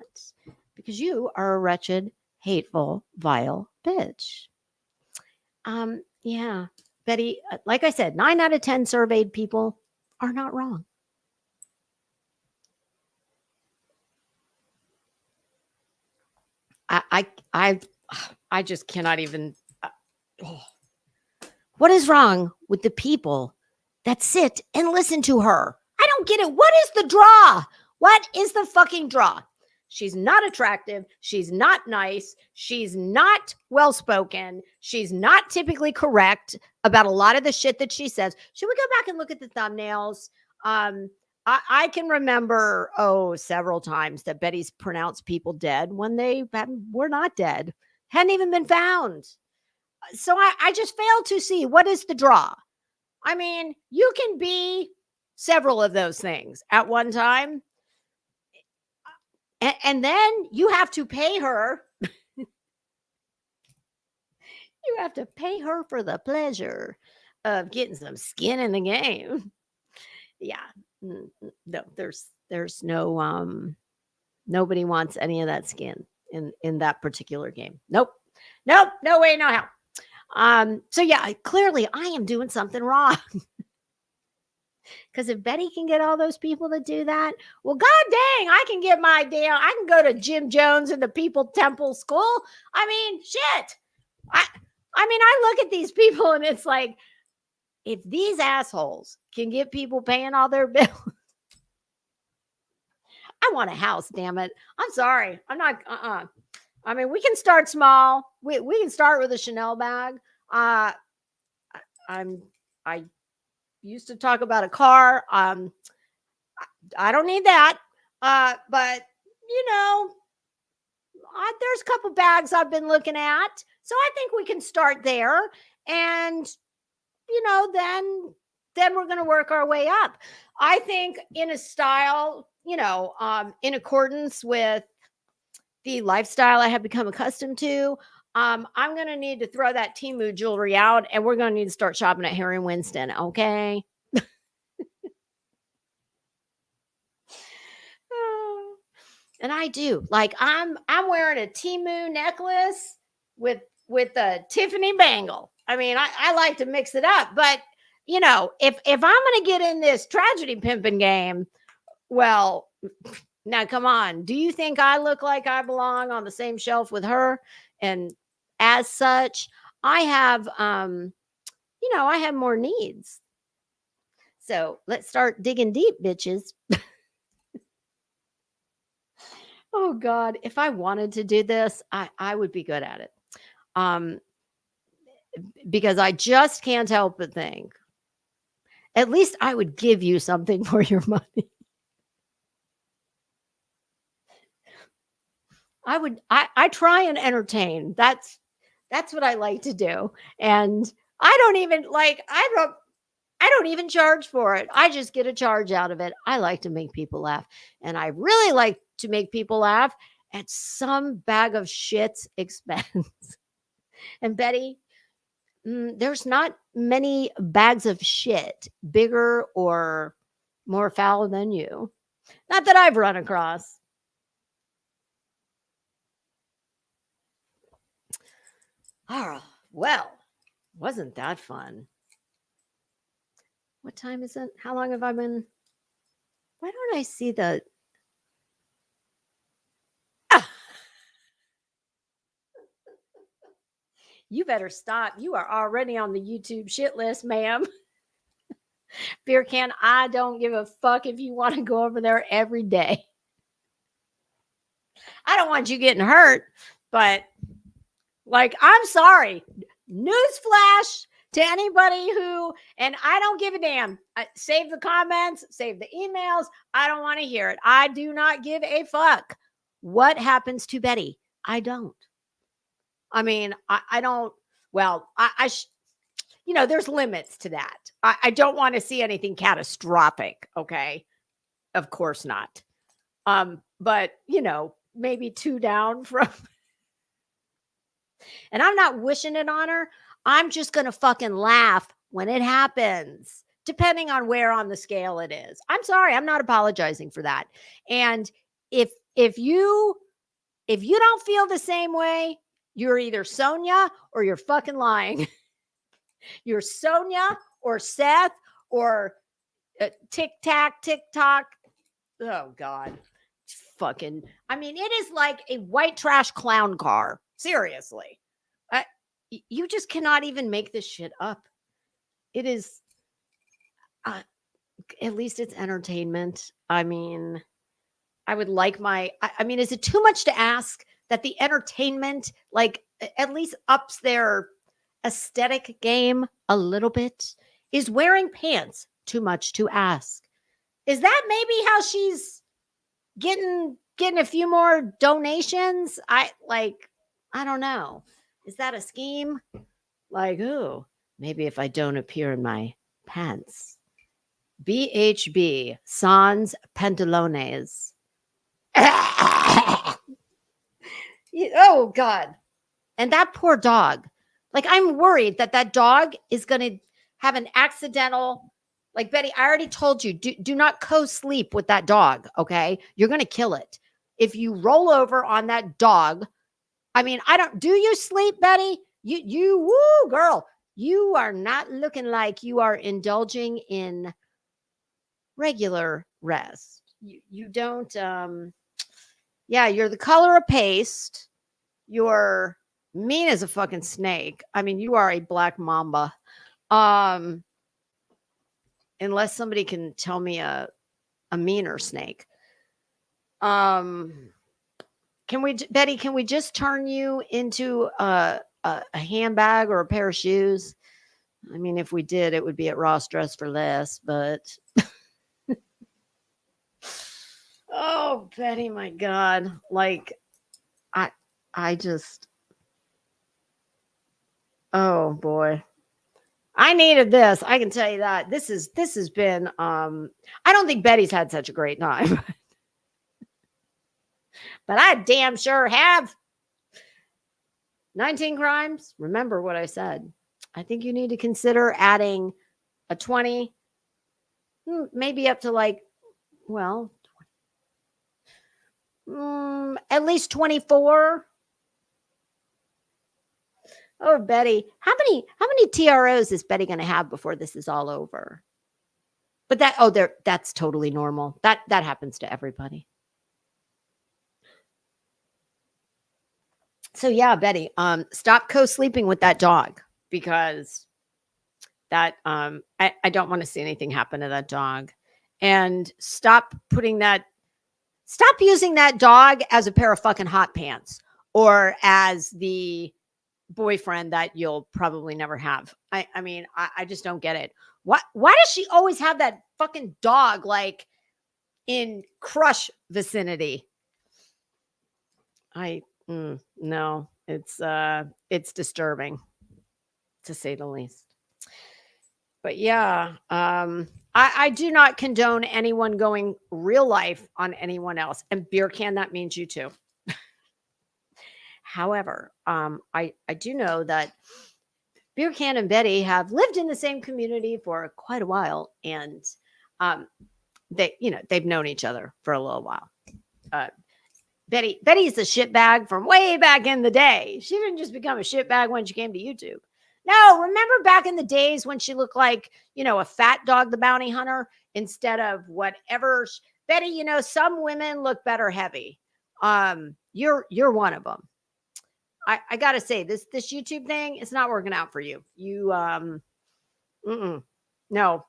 because you are a wretched, hateful, vile bitch. Yeah, Betty, like I said, 9 out of 10 surveyed people are not wrong. I just cannot even. What is wrong with the people that sit and listen to her? I don't get it. What is the draw? What is the fucking draw? She's not attractive. She's not nice. She's not well-spoken. She's not typically correct about a lot of the shit that she says. Should we go back and look at the thumbnails? I can remember, several times that Betty's pronounced people dead when they were not dead, hadn't even been found. So I just failed to see what is the draw. I mean, you can be several of those things at one time. And then you have to pay her. You have to pay her for the pleasure of getting some skin in the game. Yeah. No, there's no nobody wants any of that skin in that particular game. Nope, no way, no how. So yeah, clearly I am doing something wrong. Because if Betty can get all those people to do that, well, god dang, I can get I can go to Jim Jones and the People Temple School. I mean, shit. I look at these people and it's like, if these assholes can get people paying all their bills, I want a house, damn it. I'm sorry. I'm not, I mean, we can start small. We can start with a Chanel bag. I used to talk about a car. I don't need that. But there's a couple bags I've been looking at. So I think we can start there. And then we're going to work our way up. I think in a style, in accordance with the lifestyle I have become accustomed to, I'm going to need to throw that Temu jewelry out, and we're going to need to start shopping at Harry Winston. Okay. And I do, like, I'm wearing a Temu necklace with a Tiffany bangle. I mean, I like to mix it up, but if I'm going to get in this tragedy pimping game, well, now come on. Do you think I look like I belong on the same shelf with her? And as such, I have, I have more needs. So let's start digging deep, bitches. Oh God, if I wanted to do this, I would be good at it. Because I just can't help but think, at least I would give you something for your money. I try and entertain. That's what I like to do. And I don't even charge for it. I just get a charge out of it. I like to make people laugh. And I really like to make people laugh at some bag of shit's expense. And Betty, there's not many bags of shit bigger or more foul than you. Not that I've run across. Oh, well, wasn't that fun? What time is it? How long have I been? Why don't I see the... You better stop. You are already on the YouTube shit list, ma'am. Beer can, I don't give a fuck if you want to go over there every day. I don't want you getting hurt, but like, I'm sorry. Newsflash to anybody who, and I don't give a damn. Save the comments, save the emails. I don't want to hear it. I do not give a fuck what happens to Betty. I don't. I mean, I don't, well, there's limits to that. I don't want to see anything catastrophic. Okay. Of course not. But maybe 2 down from, and I'm not wishing it on her. I'm just going to fucking laugh when it happens, depending on where on the scale it is. I'm sorry. I'm not apologizing for that. And if you don't feel the same way, you're either Sonia or you're fucking lying. You're Sonia or Seth or TikTok. Oh God. Fucking, I mean, it is like a white trash clown car. Seriously. You just cannot even make this shit up. It is, at least it's entertainment. I mean, I would like I mean, is it too much to ask that the entertainment, like, at least ups their aesthetic game a little bit? Is wearing pants too much to ask? Is that maybe how she's getting a few more donations? I don't know. Is that a scheme? Like, oh, maybe if I don't appear in my pants. BHB, sans pantalones. Oh, God. And that poor dog. Like, I'm worried that dog is going to have an accidental, like, Betty, I already told you, do not co-sleep with that dog, okay? You're going to kill it. If you roll over on that dog, I mean, do you sleep, Betty? Woo, girl, you are not looking like you are indulging in regular rest. You don't, yeah, you're the color of paste. You're mean as a fucking snake. I mean, you are a black mamba. Unless somebody can tell me a meaner snake. Betty, can we just turn you into a handbag or a pair of shoes? I mean, if we did, it would be at Ross Dress for Less, but oh, Betty, my God. Like, I just, oh boy. I needed this. I can tell you that. This has been, I don't think Betty's had such a great time. But I damn sure have. 19 crimes. Remember what I said. I think you need to consider adding a 20, maybe up to like, well, at least 24. Oh, Betty, how many TROs is Betty going to have before this is all over? But that's totally normal. That happens to everybody. So yeah, Betty, stop co-sleeping with that dog, because that I don't want to see anything happen to that dog. And stop using that dog as a pair of fucking hot pants or as the boyfriend that you'll probably never have. I mean, I just don't get it. Why does she always have that fucking dog like in crush vicinity? No, it's disturbing, to say the least. But yeah, I do not condone anyone going real life on anyone else. And beer can, that means you too. However, I do know that Beer Can and Betty have lived in the same community for quite a while, and they've known each other for a little while. Betty's a shitbag from way back in the day. She didn't just become a shitbag when she came to YouTube. No, remember back in the days when she looked like, a fat Dog the Bounty Hunter instead of whatever. Betty, some women look better heavy. You're one of them. I got to say, this YouTube thing, it's not working out for you. No. No.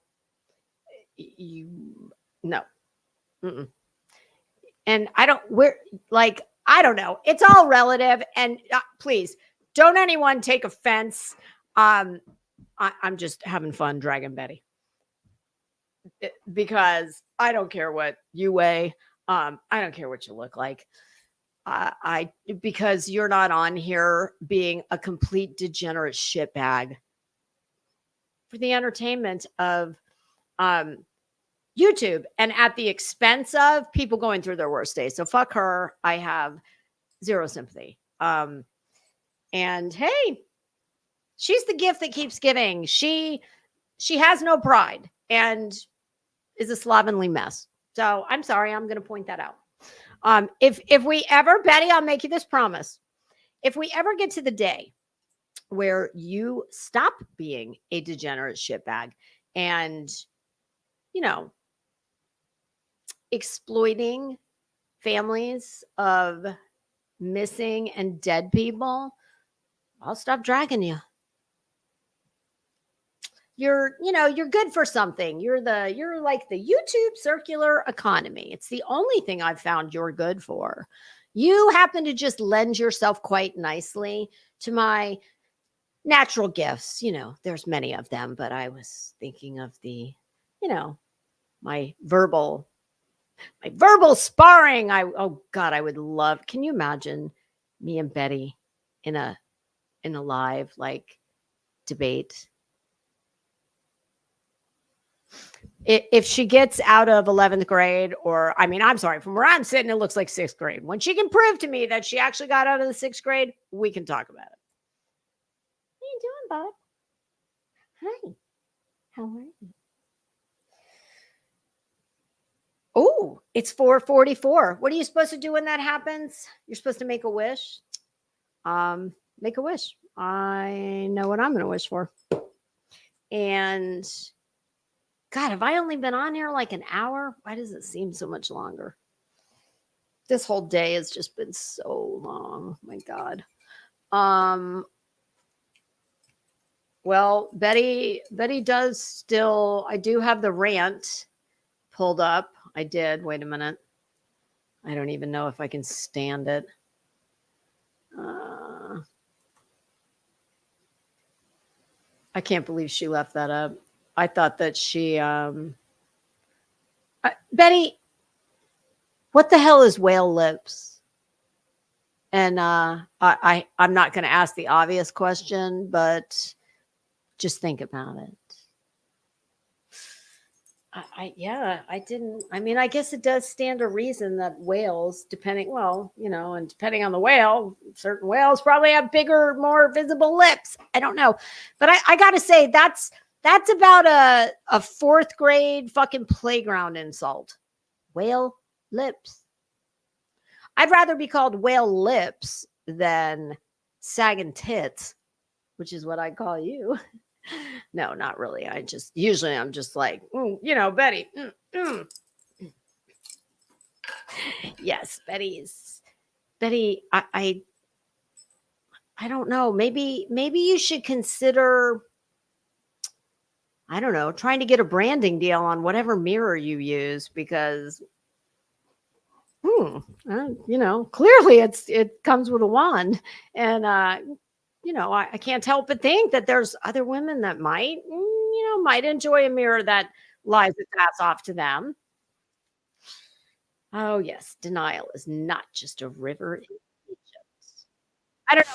And I don't know. It's all relative. And please don't anyone take offense. I'm just having fun dragging Betty because I don't care what you weigh. I don't care what you look like. Because you're not on here being a complete degenerate shitbag for the entertainment of YouTube and at the expense of people going through their worst days. So fuck her. I have zero sympathy. And hey, she's the gift that keeps giving. She has no pride and is a slovenly mess. So I'm sorry. I'm going to point that out. If we ever, Betty, I'll make you this promise. If we ever get to the day where you stop being a degenerate shitbag and, exploiting families of missing and dead people, I'll stop dragging you. you're good for something. You're like the YouTube circular economy. It's the only thing I've found you're good for. You happen to just lend yourself quite nicely to my natural gifts. There's many of them, but I was thinking of the, my verbal sparring. Oh God, I would love. Can you imagine me and Betty in a live like debate? If she gets out of 11th grade, or I'm sorry, from where I'm sitting, it looks like 6th grade. When she can prove to me that she actually got out of the 6th grade, we can talk about it. What are you doing, bud? Hi. How are you? Oh, it's 4:44. What are you supposed to do when that happens? You're supposed to make a wish. Make a wish. I know what I'm going to wish for. And God, have I only been on here like an hour? Why does it seem so much longer? This whole day has just been so long. My God. Well, Betty does still, I do have the rant pulled up. I did. Wait a minute. I don't even know if I can stand it. I can't believe she left that up. I thought that she, Betty, what the hell is whale lips? And I'm not going to ask the obvious question, but just think about it. I didn't. I guess it does stand to reason that whales, depending on the whale, certain whales probably have bigger, more visible lips. I don't know. But I got to say, that's about a 4th grade fucking playground insult. Whale lips. I'd rather be called whale lips than sagging tits, which is what I call you. No, not really. I'm just like, Betty. Yes, Betty. I don't know. Maybe you should consider, I don't know, trying to get a branding deal on whatever mirror you use, because clearly it comes with a wand, and I can't help but think that there's other women that might enjoy a mirror that lies its ass off to them. Oh yes, denial is not just a river in Egypt. I don't know.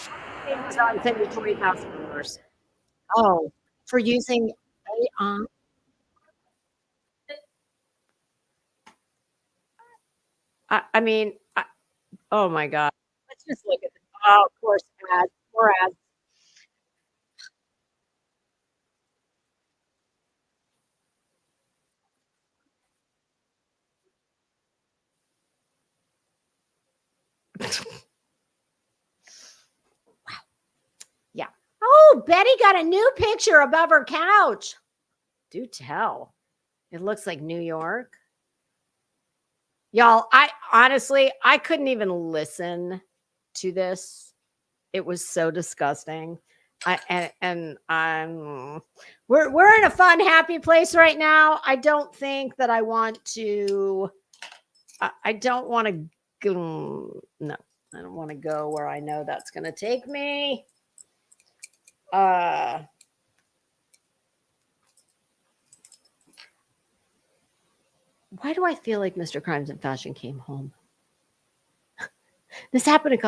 Amazon sent me $20,000. Oh, for using AI. Oh my God. Let's just look at this. Oh, of course, ads. More ads. Wow. Yeah. Oh, Betty got a new picture above her couch. Do tell. It looks like New York. Y'all, I honestly couldn't even listen to this. It was so disgusting. We're in a fun, happy place right now. I don't think that I want to. I don't want to go. No, I don't want to go where I know that's going to take me. Why do I feel like Mr. Crimes and Fashion came home? This happened it's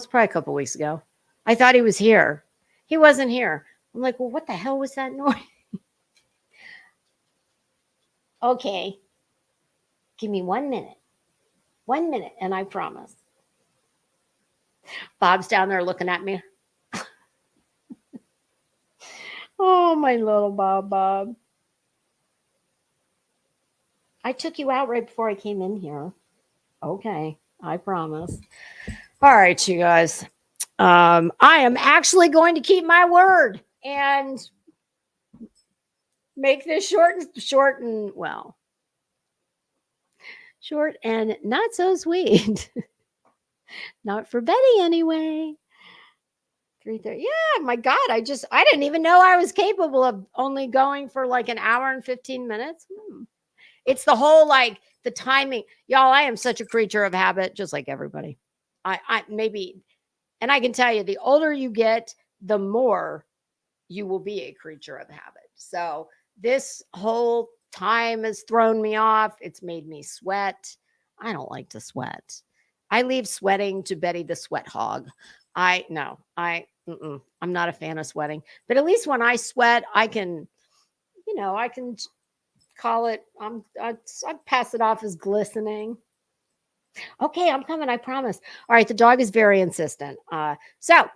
probably a couple weeks ago. I thought he was here. He wasn't here. I'm like, well, what the hell was that noise? Okay. Give me 1 minute. 1 minute, and I promise. Bob's down there looking at me. Oh, my little Bob. I took you out right before I came in here. Okay, I promise. All right, you guys. I am actually going to keep my word and make this short and not so sweet. Not for Betty anyway. 3:30. Yeah, my God. I didn't even know I was capable of only going for like an hour and 15 minutes. It's the whole like the timing. Y'all, I am such a creature of habit, just like everybody. I maybe, and I can tell you, the older you get, the more you will be a creature of habit. So this whole time has thrown me off. It's made me sweat. I don't like to sweat. I leave sweating to Betty the sweat hog. I'm not a fan of sweating, but at least when I sweat, I can call it, I pass it off as glistening. Okay, I'm coming, I promise. All right, the dog is very insistent. So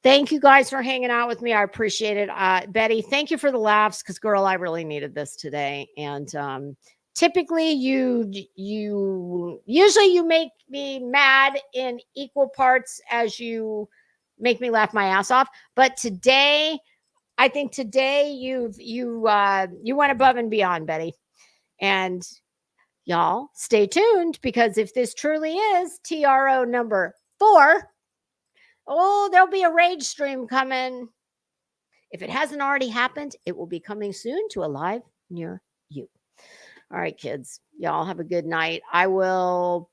thank you guys for hanging out with me. I appreciate it. Betty, thank you for the laughs because, girl, I really needed this today. And typically you usually make me mad in equal parts as you make me laugh my ass off. But today, I think today you went above and beyond, Betty. And y'all stay tuned because if this truly is TRO number 4, there'll be a rage stream coming. If it hasn't already happened, it will be coming soon to a live near you. All right, kids, y'all have a good night. I will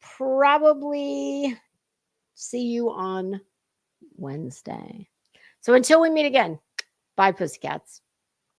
probably see you on Wednesday. So until we meet again, bye, pussycats.